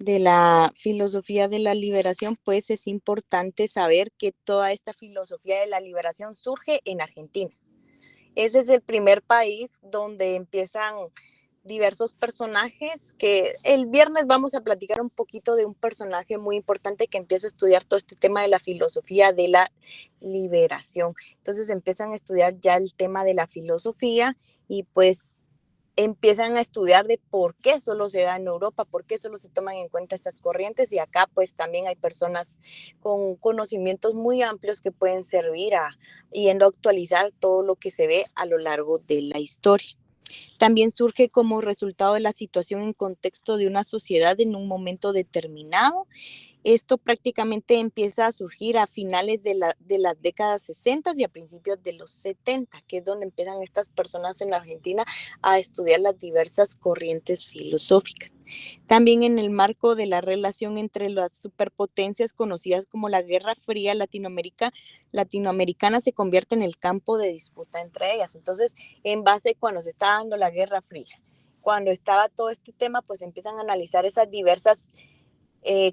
A: de la filosofía de la liberación, pues es importante saber que toda esta filosofía de la liberación surge en Argentina. Ese es el primer país donde empiezan diversos personajes, que el viernes vamos a platicar un poquito de un personaje muy importante que empieza a estudiar todo este tema de la filosofía de la liberación. Entonces empiezan a estudiar ya el tema de la filosofía y pues empiezan a estudiar de por qué solo se da en Europa, por qué solo se toman en cuenta esas corrientes, y acá pues también hay personas con conocimientos muy amplios que pueden servir yendo a actualizar todo lo que se ve a lo largo de la historia. También surge como resultado de la situación en contexto de una sociedad en un momento determinado. Esto prácticamente empieza a surgir a finales de las décadas 60 y a principios de los 70, que es donde empiezan estas personas en Argentina a estudiar las diversas corrientes filosóficas. También en el marco de la relación entre las superpotencias conocidas como la Guerra Fría latinoamericana se convierte en el campo de disputa entre ellas. Entonces, en base cuando se está dando la Guerra Fría, cuando estaba todo este tema, pues empiezan a analizar esas diversas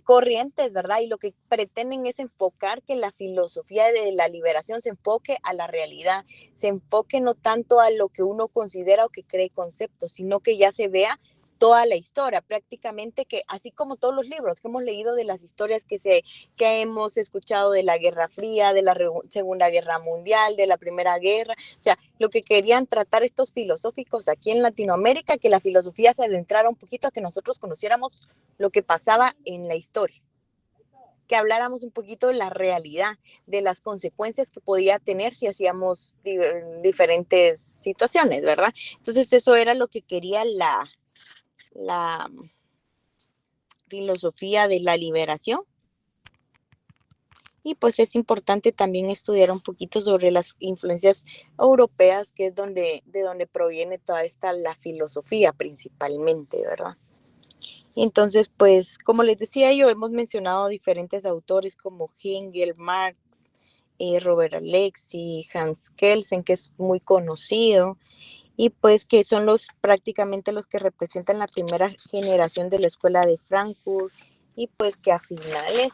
A: corrientes, ¿verdad? Y lo que pretenden es enfocar que la filosofía de la liberación se enfoque a la realidad, se enfoque no tanto a lo que uno considera o que cree conceptos, sino que ya se vea toda la historia, prácticamente, que así como todos los libros que hemos leído de las historias que hemos escuchado de la Guerra Fría, de la Segunda Guerra Mundial, de la Primera Guerra, o sea, lo que querían tratar estos filosóficos aquí en Latinoamérica, que la filosofía se adentrara un poquito a que nosotros conociéramos lo que pasaba en la historia, que habláramos un poquito de la realidad, de las consecuencias que podía tener si hacíamos diferentes situaciones, ¿verdad? Entonces eso era lo que quería la filosofía de la liberación. Y pues es importante también estudiar un poquito sobre las influencias europeas, que es de donde proviene toda la filosofía principalmente, ¿verdad? Entonces, pues, como les decía yo, hemos mencionado diferentes autores como Hegel, Marx, Robert Alexy, Hans Kelsen, que es muy conocido, y pues que son prácticamente los que representan la primera generación de la escuela de Frankfurt, y pues que a finales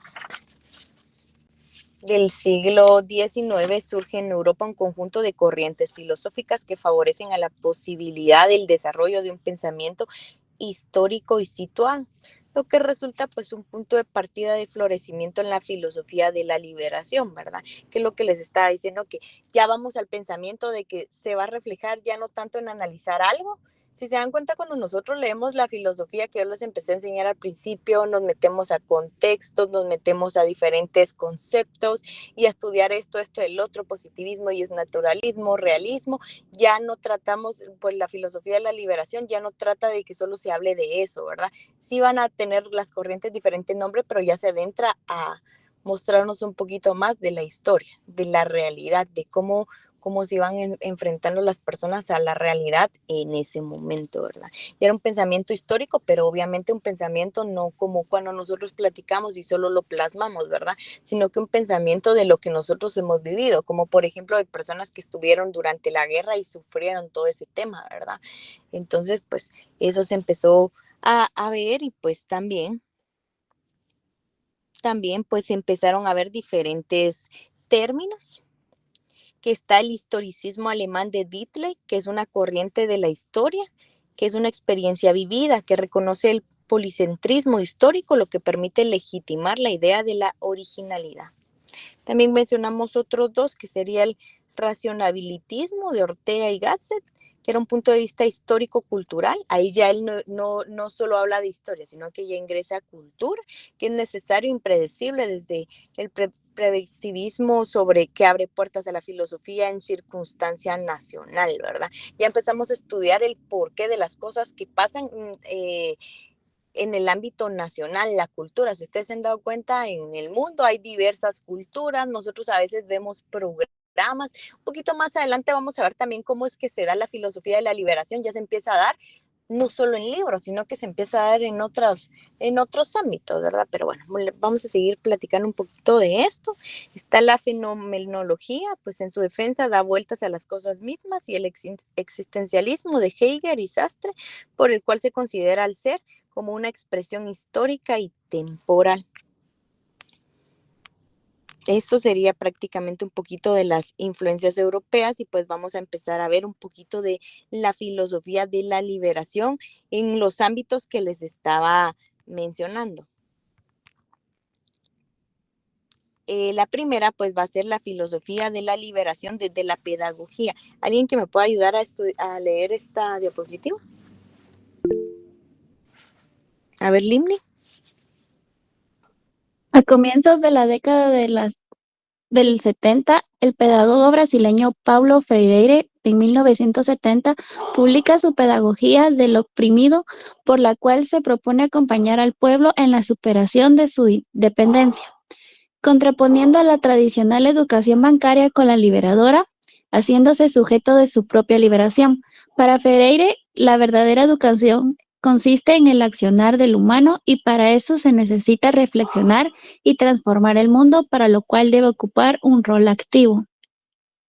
A: del siglo XIX surge en Europa un conjunto de corrientes filosóficas que favorecen a la posibilidad del desarrollo de un pensamiento histórico y situado, lo que resulta pues un punto de partida de florecimiento en la filosofía de la liberación, ¿verdad? Que es lo que les estaba diciendo, que ya vamos al pensamiento de que se va a reflejar ya no tanto en analizar algo. Si se dan cuenta, cuando nosotros leemos la filosofía que yo les empecé a enseñar al principio, nos metemos a contextos, nos metemos a diferentes conceptos y a estudiar esto, el otro, positivismo y es naturalismo, realismo. Ya no tratamos, pues la filosofía de la liberación ya no trata de que solo se hable de eso, ¿verdad? Sí van a tener las corrientes diferentes nombres, pero ya se adentra a mostrarnos un poquito más de la historia, de la realidad, de cómo se iban enfrentando las personas a la realidad en ese momento, ¿verdad? Y era un pensamiento histórico, pero obviamente un pensamiento no como cuando nosotros platicamos y solo lo plasmamos, ¿verdad? Sino que un pensamiento de lo que nosotros hemos vivido, como por ejemplo de personas que estuvieron durante la guerra y sufrieron todo ese tema, ¿verdad? Entonces, pues eso se empezó a ver, y pues también pues empezaron a ver diferentes términos, que está el historicismo alemán de Diethley, que es una corriente de la historia, que es una experiencia vivida, que reconoce el policentrismo histórico, lo que permite legitimar la idea de la originalidad. También mencionamos otros dos, que sería el racionabilitismo de Ortega y Gasset, que era un punto de vista histórico-cultural. Ahí ya él no solo habla de historia, sino que ya ingresa a cultura, que es necesario, impredecible, desde el preventivismo sobre que abre puertas a la filosofía en circunstancia nacional, ¿verdad? Ya empezamos a estudiar el porqué de las cosas que pasan en el ámbito nacional, la cultura. Si ustedes se han dado cuenta, en el mundo hay diversas culturas, nosotros a veces vemos programas. Un poquito más adelante vamos a ver también cómo es que se da la filosofía de la liberación, ya se empieza a dar no solo en libros, sino que se empieza a dar en otros ámbitos, ¿verdad? Pero bueno, vamos a seguir platicando un poquito de esto. Está la fenomenología, pues en su defensa da vueltas a las cosas mismas, y el existencialismo de Hegel y Sartre, por el cual se considera al ser como una expresión histórica y temporal. Esto sería prácticamente un poquito de las influencias europeas y pues vamos a empezar a ver un poquito de la filosofía de la liberación en los ámbitos que les estaba mencionando. La primera pues va a ser la filosofía de la liberación desde la pedagogía. ¿Alguien que me pueda ayudar a leer esta diapositiva? A ver, Limni.
K: A comienzos de la década del 70, el pedagogo brasileño Paulo Freire, en 1970, publica su Pedagogía del Oprimido, por la cual se propone acompañar al pueblo en la superación de su independencia, contraponiendo a la tradicional educación bancaria con la liberadora, haciéndose sujeto de su propia liberación. Para Freire, la verdadera educación consiste en el accionar del humano y para eso se necesita reflexionar y transformar el mundo, para lo cual debe ocupar un rol activo.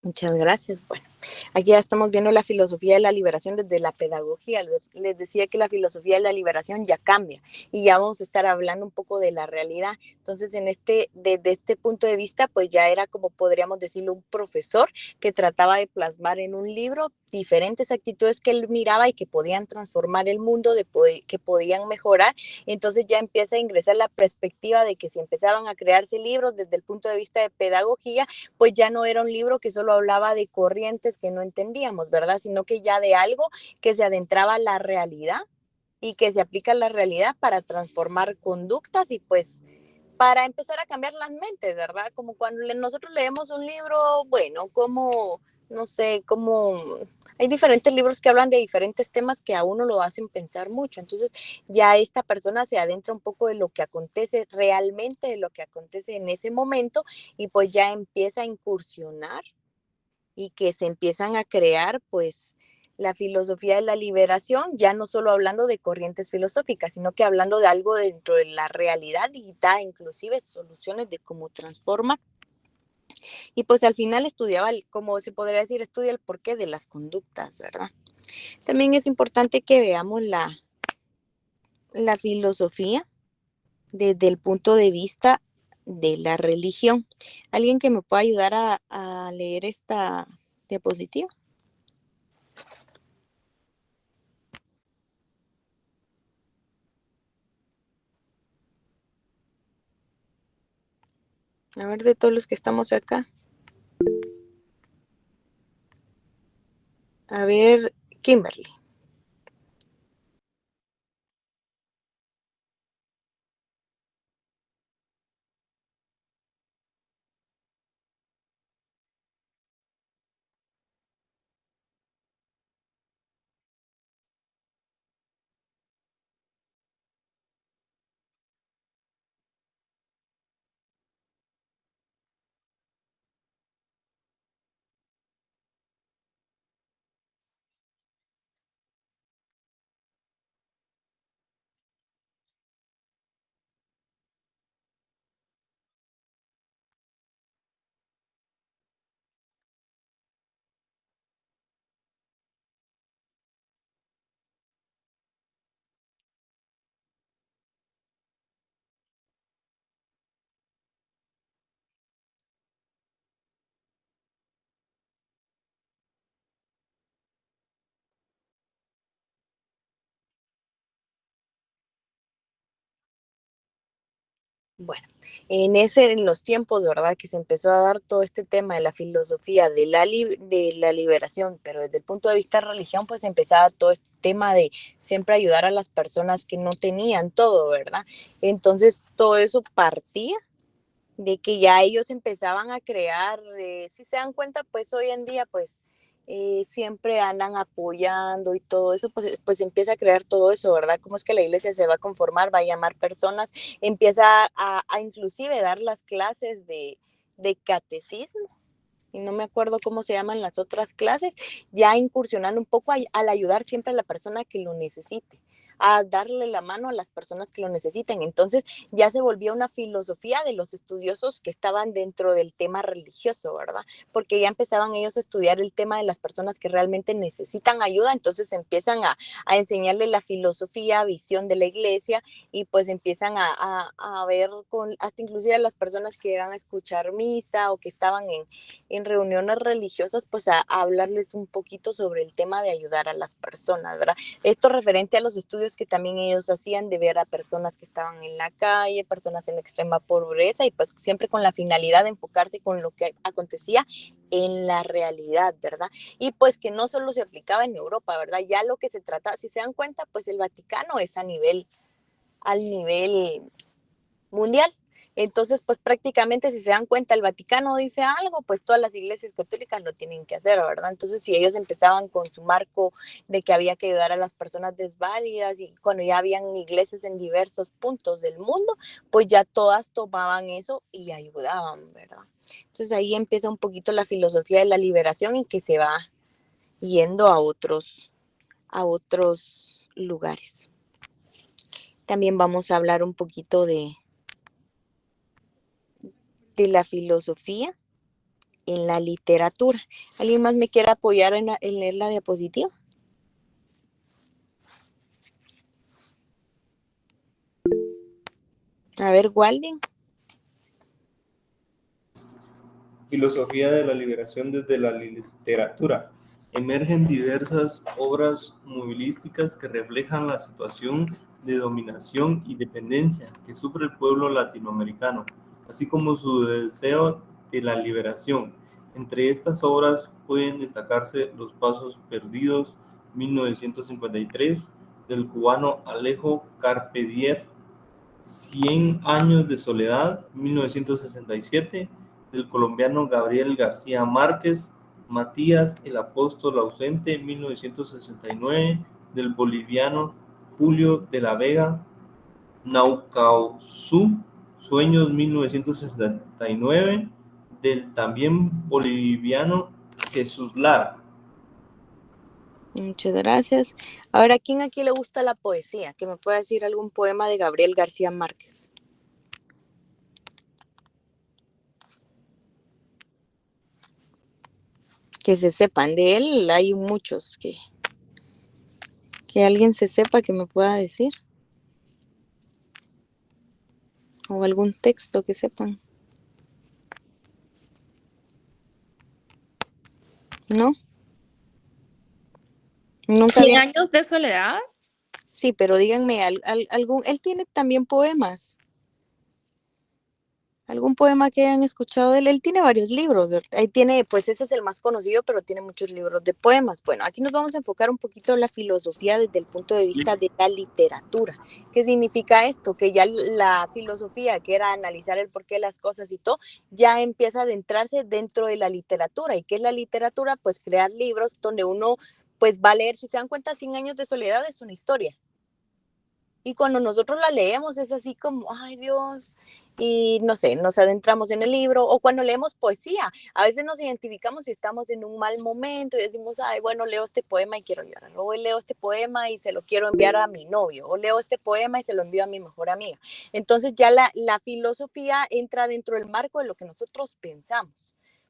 A: Muchas gracias. Bueno, aquí ya estamos viendo la filosofía de la liberación desde la pedagogía. Les decía que la filosofía de la liberación ya cambia y ya vamos a estar hablando un poco de la realidad. Entonces, desde este punto de vista, pues ya era como podríamos decirlo un profesor que trataba de plasmar en un libro diferentes actitudes que él miraba y que podían transformar el mundo, que podían mejorar. Entonces ya empieza a ingresar la perspectiva de que si empezaban a crearse libros desde el punto de vista de pedagogía, pues ya no era un libro que solo hablaba de corrientes que no entendíamos, ¿verdad? Sino que ya de algo que se adentraba a la realidad y que se aplica a la realidad para transformar conductas y pues para empezar a cambiar las mentes, ¿verdad? Como cuando nosotros leemos un libro, bueno, como, no sé, como hay diferentes libros que hablan de diferentes temas que a uno lo hacen pensar mucho. Entonces ya esta persona se adentra un poco de lo que acontece realmente, de lo que acontece en ese momento y pues ya empieza a incursionar y que se empiezan a crear pues la filosofía de la liberación, ya no solo hablando de corrientes filosóficas, sino que hablando de algo dentro de la realidad y da inclusive soluciones de cómo transforma. Y pues al final estudiaba, como se podría decir, estudia el porqué de las conductas, ¿verdad? También es importante que veamos la filosofía desde el punto de vista de la religión. ¿Alguien que me pueda ayudar a leer esta diapositiva? A ver, de todos los que estamos acá. A ver, Kimberly. Bueno, en los tiempos, ¿verdad? Que se empezó a dar todo este tema de la filosofía de la liberación, pero desde el punto de vista de religión, pues empezaba todo este tema de siempre ayudar a las personas que no tenían todo, ¿verdad? Entonces, todo eso partía de que ya ellos empezaban a crear, si se dan cuenta, pues hoy en día, pues siempre andan apoyando y todo eso, pues empieza a crear todo eso, ¿verdad? Cómo es que la iglesia se va a conformar, va a llamar personas, empieza a inclusive dar las clases de catecismo, y no me acuerdo cómo se llaman las otras clases, ya incursionando un poco al ayudar siempre a la persona que lo necesite, a darle la mano a las personas que lo necesiten. Entonces ya se volvió una filosofía de los estudiosos que estaban dentro del tema religioso, ¿verdad? Porque ya empezaban ellos a estudiar el tema de las personas que realmente necesitan ayuda, entonces empiezan a enseñarle la filosofía, visión de la iglesia, y pues empiezan a ver con hasta inclusive a las personas que llegan a escuchar misa o que estaban en reuniones religiosas, pues a hablarles un poquito sobre el tema de ayudar a las personas, ¿verdad? Esto referente a los estudios que también ellos hacían de ver a personas que estaban en la calle, personas en extrema pobreza, y pues siempre con la finalidad de enfocarse con lo que acontecía en la realidad, ¿verdad? Y pues que no solo se aplicaba en Europa, ¿verdad? Ya lo que se trata, si se dan cuenta, pues el Vaticano es al nivel mundial. Entonces, pues prácticamente si se dan cuenta, el Vaticano dice algo, pues todas las iglesias católicas lo tienen que hacer, ¿verdad? Entonces, si ellos empezaban con su marco de que había que ayudar a las personas desválidas, y cuando ya habían iglesias en diversos puntos del mundo, pues ya todas tomaban eso y ayudaban, ¿verdad? Entonces ahí empieza un poquito la filosofía de la liberación, y que se va yendo a otros lugares. También vamos a hablar un poquito de la filosofía en la literatura. ¿Alguien más me quiere apoyar en leer la diapositiva? A ver, Walden.
M: Filosofía de la liberación desde la literatura. Emergen diversas obras movilísticas que reflejan la situación de dominación y dependencia que sufre el pueblo latinoamericano, así como su deseo de la liberación. Entre estas obras pueden destacarse Los Pasos Perdidos, 1953, del cubano Alejo Carpentier, 100 años de soledad, 1967, del colombiano Gabriel García Márquez, Matías, el apóstol ausente, 1969, del boliviano Julio de la Vega, Naucauzú, Sueños, 1969, del también boliviano Jesús Lara.
A: Muchas gracias. Ahora, ¿a quién aquí le gusta la poesía? Que me pueda decir algún poema de Gabriel García Márquez. Que se sepan de él, hay muchos que alguien se sepa, que me pueda decir. O algún texto que sepan. ¿No? Nunca
K: 100
A: había...
K: años de soledad.
A: Sí, pero díganme algún... Él tiene también poemas. ¿Algún poema que hayan escuchado de él? Él tiene varios libros. Ahí tiene, pues ese es el más conocido, pero tiene muchos libros de poemas. Bueno, aquí nos vamos a enfocar un poquito en la filosofía desde el punto de vista de la literatura. ¿Qué significa esto? Que ya la filosofía, que era analizar el porqué de las cosas y todo, ya empieza a adentrarse dentro de la literatura. ¿Y qué es la literatura? Pues crear libros donde uno pues va a leer. Si se dan cuenta, 100 años de soledad es una historia. Y cuando nosotros la leemos es así como, ay Dios, y no sé, nos adentramos en el libro. O cuando leemos poesía, a veces nos identificamos si estamos en un mal momento y decimos, ay, bueno, leo este poema y quiero llorar, o leo este poema y se lo quiero enviar a mi novio, o leo este poema y se lo envío a mi mejor amiga. Entonces ya la filosofía entra dentro del marco de lo que nosotros pensamos.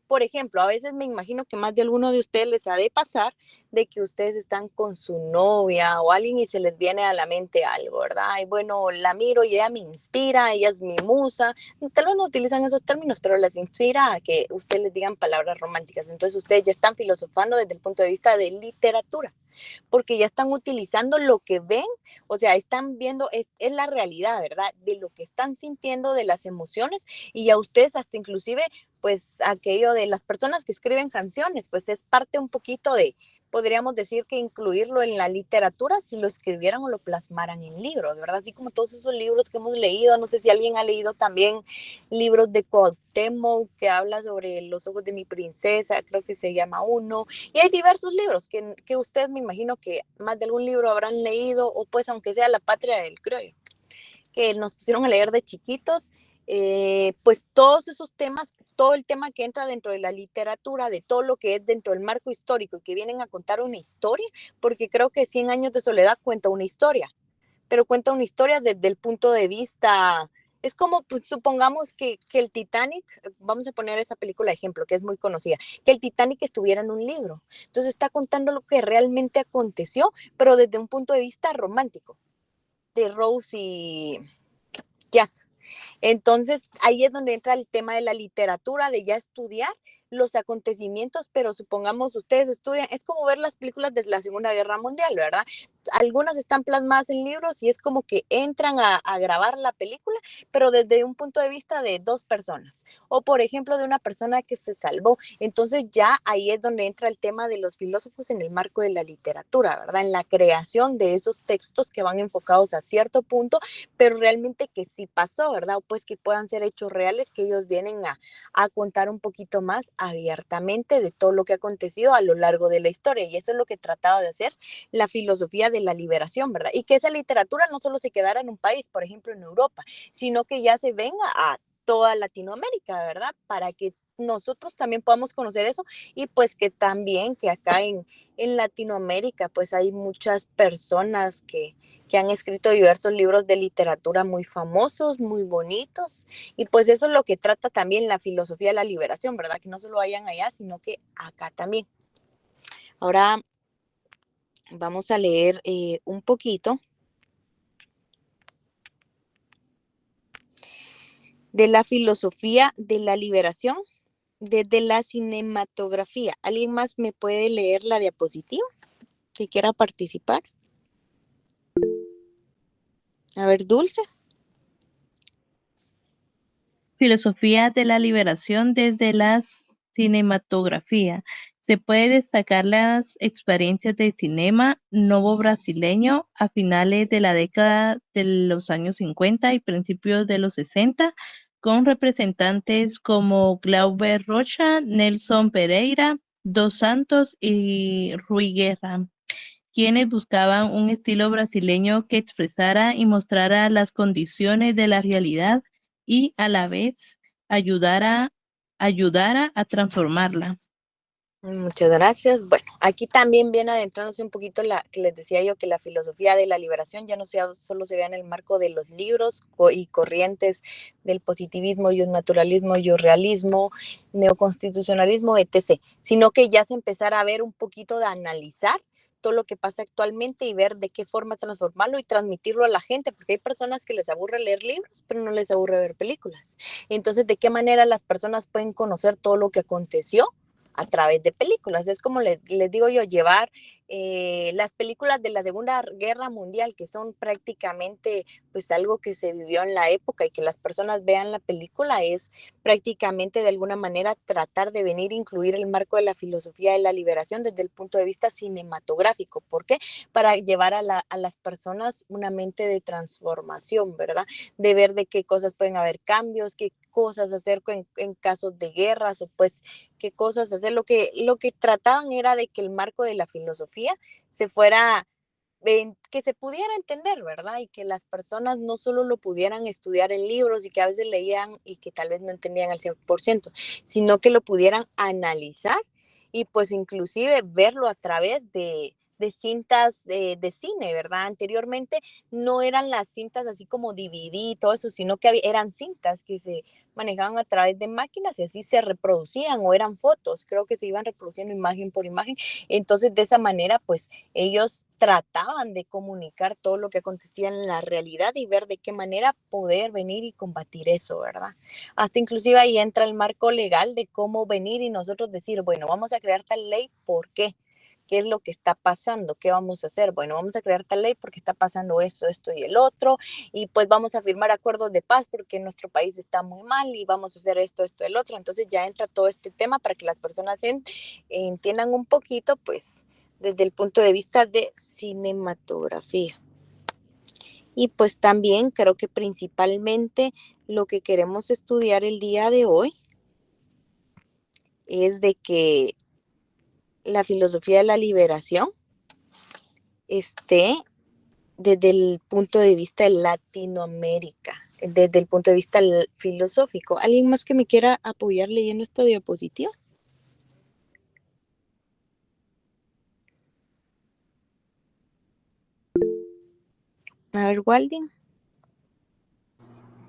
A: Por ejemplo, a veces me imagino que más de alguno de ustedes les ha de pasar de que ustedes están con su novia o alguien y se les viene a la mente algo, ¿verdad? Y bueno, la miro y ella me inspira, ella es mi musa. Tal vez no utilizan esos términos, pero les inspira a que ustedes les digan palabras románticas. Entonces ustedes ya están filosofando desde el punto de vista de literatura, porque ya están utilizando lo que ven, o sea, están viendo, es la realidad, ¿verdad? De lo que están sintiendo, de las emociones, y ya ustedes hasta inclusive, pues aquello de las personas que escriben canciones, pues es parte un poquito de, podríamos decir que incluirlo en la literatura si lo escribieran o lo plasmaran en libros, ¿verdad? Así como todos esos libros que hemos leído, no sé si alguien ha leído también libros de Cuauhtémoc que habla sobre los ojos de mi princesa, creo que se llama uno, y hay diversos libros que ustedes me imagino que más de algún libro habrán leído, o pues aunque sea La Patria del Criollo, que nos pusieron a leer de chiquitos. Pues todos esos temas, todo el tema que entra dentro de la literatura, de todo lo que es dentro del marco histórico y que vienen a contar una historia, porque creo que 100 años de soledad cuenta una historia, pero cuenta una historia desde el punto de vista, es como, pues, supongamos que el Titanic, vamos a poner esa película de ejemplo, que es muy conocida, que el Titanic estuviera en un libro. Entonces está contando lo que realmente aconteció, pero desde un punto de vista romántico, de Rose y Jack. Entonces, ahí es donde entra el tema de la literatura, de ya estudiar los acontecimientos, pero supongamos ustedes estudian, es como ver las películas de la Segunda Guerra Mundial, ¿verdad? Algunas están plasmadas en libros y es como que entran a grabar la película, pero desde un punto de vista de dos personas, o por ejemplo de una persona que se salvó. Entonces ya ahí es donde entra el tema de los filósofos en el marco de la literatura, ¿verdad? En la creación de esos textos que van enfocados a cierto punto, pero realmente que sí pasó, ¿verdad? O pues que puedan ser hechos reales, que ellos vienen a contar un poquito más abiertamente de todo lo que ha acontecido a lo largo de la historia. Y eso es lo que trataba de hacer la filosofía de la liberación, ¿verdad? Y que esa literatura no solo se quedara en un país, por ejemplo en Europa, sino que ya se venga a toda Latinoamérica, ¿verdad? Para que nosotros también podamos conocer eso y pues que también que acá en Latinoamérica pues hay muchas personas que han escrito diversos libros de literatura muy famosos, muy bonitos, y pues eso es lo que trata también la filosofía de la liberación, ¿verdad? Que no solo vayan allá, sino que acá también. Ahora vamos a leer un poquito de la filosofía de la liberación desde la cinematografía. ¿Alguien más me puede leer la diapositiva que quiera participar? A ver, Dulce.
D: Filosofía de la liberación desde la cinematografía. Se puede destacar las experiencias de cinema novo brasileño a finales de la década de los años 50 y principios de los 60, con representantes como Glauber Rocha, Nelson Pereira, Dos Santos y Rui Guerra, quienes buscaban un estilo brasileño que expresara y mostrara las condiciones de la realidad y a la vez ayudara a transformarla.
A: Muchas gracias. Bueno, aquí también viene adentrándose un poquito la que les decía yo, que la filosofía de la liberación ya no sea, solo se vea en el marco de los libros y corrientes del positivismo y un naturalismo y un realismo, neoconstitucionalismo, etc., sino que ya se empezara a ver un poquito de analizar todo lo que pasa actualmente y ver de qué forma transformarlo y transmitirlo a la gente, porque hay personas que les aburre leer libros, pero no les aburre ver películas. Entonces, ¿de qué manera las personas pueden conocer todo lo que aconteció? A través de películas. Es como les digo yo, llevar las películas de la Segunda Guerra Mundial, que son prácticamente pues algo que se vivió en la época, y que las personas vean la película es prácticamente de alguna manera tratar de venir a incluir el marco de la filosofía de la liberación desde el punto de vista cinematográfico. ¿Por qué? Para llevar a las personas una mente de transformación, ¿verdad? De ver de qué cosas pueden haber cambios, qué cosas hacer en casos de guerras, o pues qué cosas hacer. Lo que trataban era de que el marco de la filosofía se fuera, que se pudiera entender, ¿verdad? Y que las personas no solo lo pudieran estudiar en libros y que a veces leían y que tal vez no entendían al 100%, sino que lo pudieran analizar y pues inclusive verlo a través de cintas de cine, ¿verdad? Anteriormente no eran las cintas así como DVD y todo eso, sino que eran cintas que se manejaban a través de máquinas y así se reproducían, o eran fotos, creo que se iban reproduciendo imagen por imagen. Entonces de esa manera pues ellos trataban de comunicar todo lo que acontecía en la realidad y ver de qué manera poder venir y combatir eso, ¿verdad? Hasta inclusive ahí entra el marco legal de cómo venir y nosotros decir, bueno, vamos a crear tal ley, ¿por qué? ¿Qué es lo que está pasando? ¿Qué vamos a hacer? Bueno, vamos a crear tal ley porque está pasando esto, esto y el otro, y pues vamos a firmar acuerdos de paz porque nuestro país está muy mal y vamos a hacer esto, esto, el otro. Entonces ya entra todo este tema para que las personas entiendan un poquito, pues, desde el punto de vista de cinematografía. Y pues también creo que principalmente lo que queremos estudiar el día de hoy es de que la filosofía de la liberación esté desde el punto de vista de Latinoamérica, desde el punto de vista filosófico. ¿Alguien más que me quiera apoyar leyendo esta diapositiva? A ver, Walding.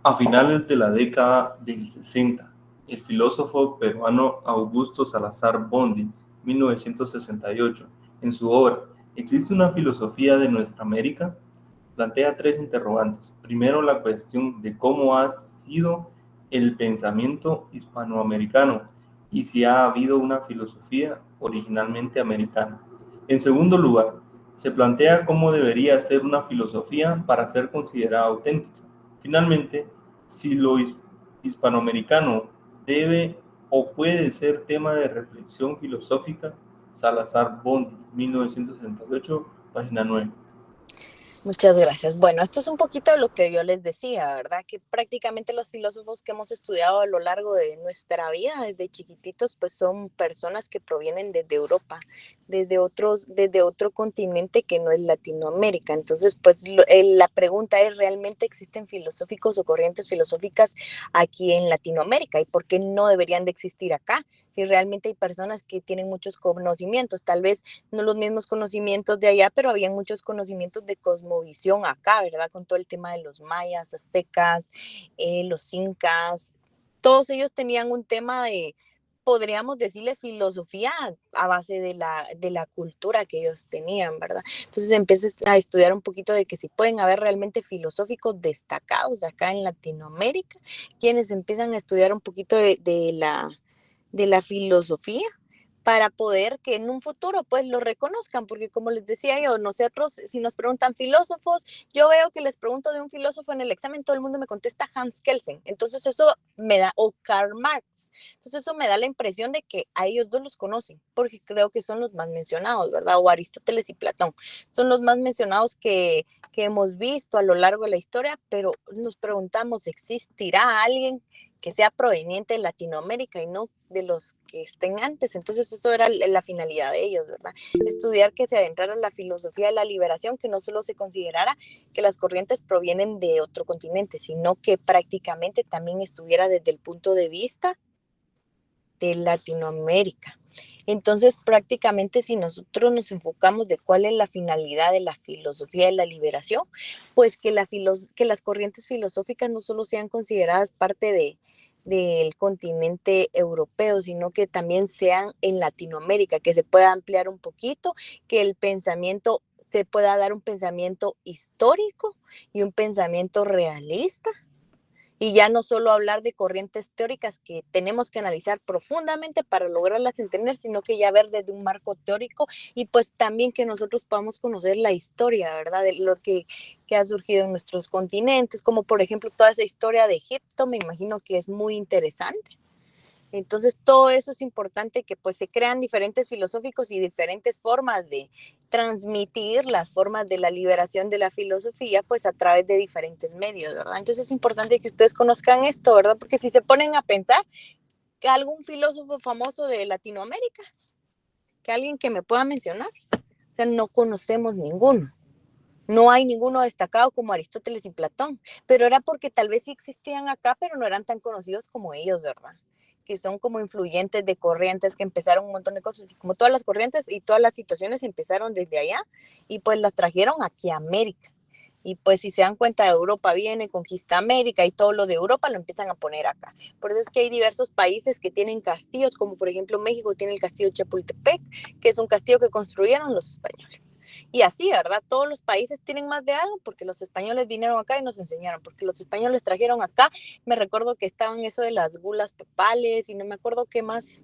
M: A finales de la década del 60, el filósofo peruano Augusto Salazar Bondy, 1968, en su obra ¿Existe una filosofía de nuestra América?, plantea tres interrogantes. Primero, la cuestión de cómo ha sido el pensamiento hispanoamericano y si ha habido una filosofía originalmente americana. En segundo lugar, se plantea cómo debería ser una filosofía para ser considerada auténtica. Finalmente, si lo hispanoamericano debe o puede ser tema de reflexión filosófica. Salazar Bondy, 1968, página 9.
A: Muchas gracias. Bueno, esto es un poquito de lo que yo les decía, ¿verdad? Que prácticamente los filósofos que hemos estudiado a lo largo de nuestra vida, desde chiquititos, pues son personas que provienen desde Europa, desde otro continente que no es Latinoamérica. Entonces, pues la pregunta es, ¿realmente existen filosóficos o corrientes filosóficas aquí en Latinoamérica? ¿Y por qué no deberían de existir acá? Si realmente hay personas que tienen muchos conocimientos, tal vez no los mismos conocimientos de allá, pero había muchos conocimientos de cosmovisión acá, ¿verdad? Con todo el tema de los mayas, aztecas, los incas, todos ellos tenían un tema de, podríamos decirle, filosofía a base de la cultura que ellos tenían, ¿verdad? Entonces empiezas a estudiar un poquito de que si pueden haber realmente filosóficos destacados acá en Latinoamérica, quienes empiezan a estudiar un poquito de la filosofía para poder que en un futuro pues lo reconozcan, porque como les decía yo, nosotros si nos preguntan filósofos, yo veo que les pregunto de un filósofo en el examen, todo el mundo me contesta Hans Kelsen, entonces eso me da, o Karl Marx, entonces eso me da la impresión de que a ellos dos los conocen, porque creo que son los más mencionados, ¿verdad? O Aristóteles y Platón, son los más mencionados que hemos visto a lo largo de la historia, pero nos preguntamos, ¿existirá alguien que sea proveniente de Latinoamérica y no de los que estén antes? Entonces eso era la finalidad de ellos, ¿verdad? Estudiar que se adentrara en la filosofía de la liberación, que no solo se considerara que las corrientes provienen de otro continente, sino que prácticamente también estuviera desde el punto de vista de Latinoamérica. Entonces, prácticamente si nosotros nos enfocamos de cuál es la finalidad de la filosofía de la liberación, pues que las corrientes filosóficas no solo sean consideradas parte del continente europeo, sino que también sean en Latinoamérica, que se pueda ampliar un poquito, que el pensamiento se pueda dar un pensamiento histórico y un pensamiento realista. Y ya no solo hablar de corrientes teóricas que tenemos que analizar profundamente para lograrlas entender, sino que ya ver desde un marco teórico y pues también que nosotros podamos conocer la historia, ¿verdad? De lo que ha surgido en nuestros continentes, como por ejemplo toda esa historia de Egipto, me imagino que es muy interesante. Entonces, todo eso es importante, que pues se crean diferentes filosóficos y diferentes formas de transmitir las formas de la liberación de la filosofía, pues a través de diferentes medios, ¿verdad? Entonces es importante que ustedes conozcan esto, ¿verdad? Porque si se ponen a pensar, que algún filósofo famoso de Latinoamérica, que alguien que me pueda mencionar, o sea, no conocemos ninguno. No hay ninguno destacado como Aristóteles y Platón, pero era porque tal vez sí existían acá, pero no eran tan conocidos como ellos, ¿verdad? Que son como influyentes de corrientes que empezaron un montón de cosas, y como todas las corrientes y todas las situaciones empezaron desde allá y pues las trajeron aquí a América. Y pues si se dan cuenta, Europa viene, conquista América y todo lo de Europa lo empiezan a poner acá. Por eso es que hay diversos países que tienen castillos, como por ejemplo México tiene el castillo de Chapultepec, que es un castillo que construyeron los españoles. Y así, ¿verdad? Todos los países tienen más de algo porque los españoles vinieron acá y nos enseñaron, porque los españoles trajeron acá. Me recuerdo que estaban eso de las gulas papales y no me acuerdo qué más,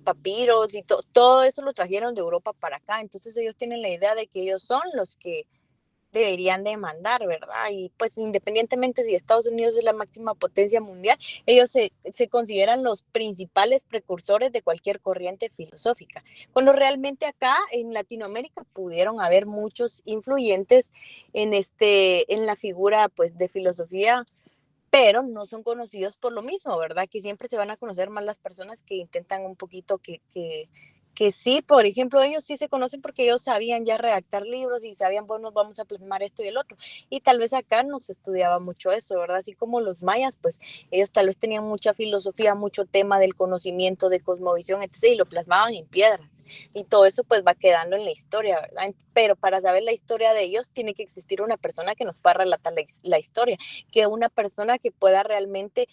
A: papiros y todo eso lo trajeron de Europa para acá. Entonces ellos tienen la idea de que ellos son los que deberían de mandar, ¿verdad? Y pues independientemente si Estados Unidos es la máxima potencia mundial, ellos se consideran los principales precursores de cualquier corriente filosófica, cuando realmente acá en Latinoamérica pudieron haber muchos influyentes en la figura pues de filosofía, pero no son conocidos por lo mismo, ¿verdad? Que siempre se van a conocer más las personas que intentan un poquito que que sí, por ejemplo, ellos sí se conocen porque ellos sabían ya redactar libros y sabían, bueno, vamos a plasmar esto y el otro. Y tal vez acá no se estudiaba mucho eso, ¿verdad? Así como los mayas, pues ellos tal vez tenían mucha filosofía, mucho tema del conocimiento, de cosmovisión, etc. Y lo plasmaban en piedras. Y todo eso pues va quedando en la historia, ¿verdad? Pero para saber la historia de ellos tiene que existir una persona que nos pueda relatar la historia, que una persona que pueda realmente,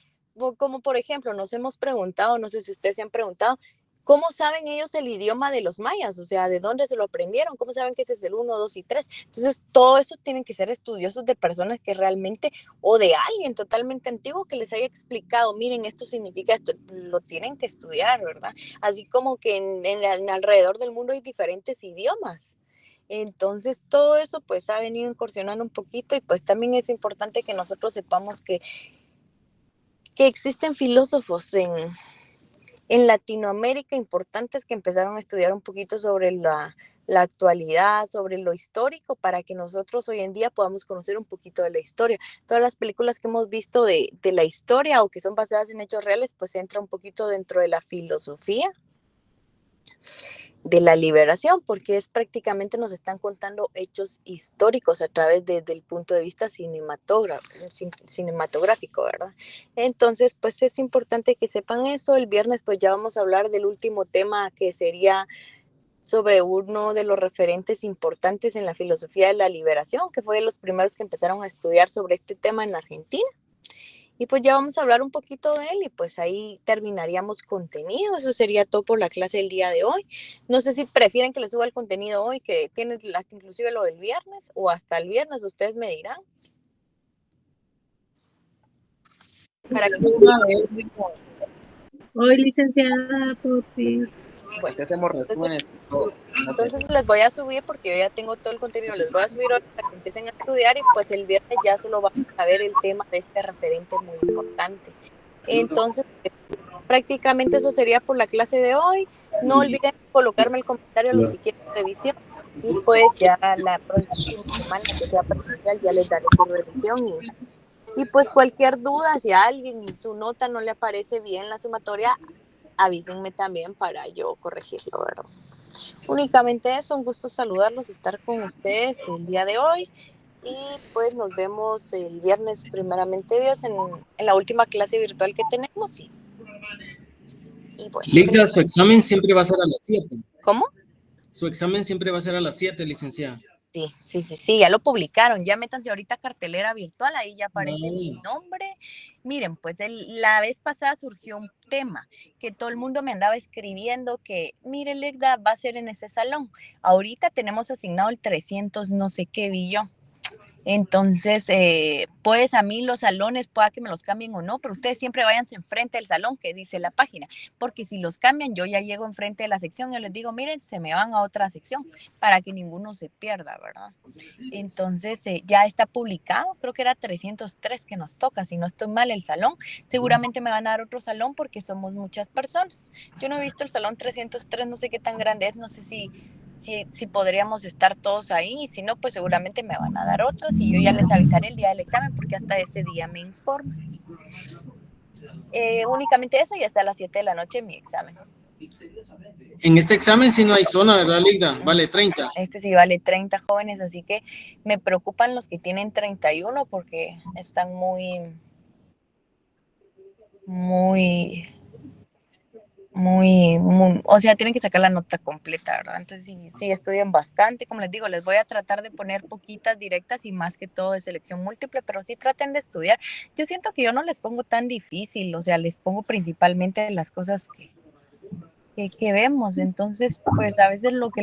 A: como por ejemplo, nos hemos preguntado, no sé si ustedes se han preguntado, ¿cómo saben ellos el idioma de los mayas? O sea, ¿de dónde se lo aprendieron? ¿Cómo saben que ese es el 1, 2 y 3? Entonces, todo eso tienen que ser estudiosos de personas que realmente, o de alguien totalmente antiguo que les haya explicado, miren, esto significa esto, lo tienen que estudiar, ¿verdad? Así como que en alrededor del mundo hay diferentes idiomas. Entonces, todo eso pues ha venido incursionando un poquito y pues también es importante que nosotros sepamos que existen filósofos en Latinoamérica importantes que empezaron a estudiar un poquito sobre la actualidad, sobre lo histórico, para que nosotros hoy en día podamos conocer un poquito de la historia. Todas las películas que hemos visto de la historia o que son basadas en hechos reales, pues entra un poquito dentro de la filosofía de la liberación, porque es prácticamente nos están contando hechos históricos a través del punto de vista cinematográfico, ¿verdad? Entonces, pues es importante que sepan eso. El viernes pues ya vamos a hablar del último tema, que sería sobre uno de los referentes importantes en la filosofía de la liberación, que fue de los primeros que empezaron a estudiar sobre este tema en Argentina. Y pues ya vamos a hablar un poquito de él y pues ahí terminaríamos contenido. Eso sería todo por la clase del día de hoy. No sé si prefieren que les suba el contenido hoy, que tiene inclusive lo del viernes, o hasta el viernes, ustedes me dirán. Para que...
D: Hoy, licenciada, por fin.
B: Bueno, hacemos resúmenes.
A: Entonces les voy a subir, porque yo ya tengo todo el contenido, les voy a subir hoy para que empiecen a estudiar y pues el viernes ya solo vamos a ver el tema de este referente muy importante. Entonces, prácticamente eso sería por la clase de hoy. No olviden colocarme el comentario a los que quieren revisión y pues ya la próxima semana que sea presencial ya les daré su revisión y pues cualquier duda, si a alguien en su nota no le aparece bien la sumatoria, avísenme también para yo corregirlo, ¿verdad? Únicamente eso, un gusto saludarlos, estar con ustedes el día de hoy y pues nos vemos el viernes, primeramente Dios, en la última clase virtual que tenemos y bueno.
N: Ligda, su examen siempre va a ser a las 7.
A: ¿Cómo?
N: Su examen siempre va a ser a las 7, licenciada.
A: Sí, ya lo publicaron, ya métanse ahorita a cartelera virtual, ahí ya aparece mi nombre. Miren, pues la vez pasada surgió un tema que todo el mundo me andaba escribiendo que, mire, Ligda, va a ser en ese salón. Ahorita tenemos asignado el 300 no sé qué billón. Entonces, pues a mí los salones pueda que me los cambien o no, pero ustedes siempre váyanse enfrente del salón que dice la página, porque si los cambian, yo ya llego enfrente de la sección y les digo, miren, se me van a otra sección para que ninguno se pierda, ¿verdad? Entonces, ya está publicado, creo que era 303 que nos toca, si no estoy mal el salón, seguramente me van a dar otro salón porque somos muchas personas. Yo no he visto el salón 303, no sé qué tan grande es, no sé si podríamos estar todos ahí, y si no, pues seguramente me van a dar otras y yo ya les avisaré el día del examen porque hasta ese día me informan. Únicamente eso, y hasta las 7 de la noche mi examen.
N: En este examen sí no hay zona, ¿verdad, Ligda? Vale 30.
A: Este sí vale 30 jóvenes, así que me preocupan los que tienen 31 porque están muy, o sea, tienen que sacar la nota completa, ¿verdad? Entonces sí estudian bastante. Como les digo, les voy a tratar de poner poquitas directas y más que todo de selección múltiple, pero sí traten de estudiar. Yo siento que yo no les pongo tan difícil, o sea, les pongo principalmente las cosas que vemos. Entonces, pues a veces lo que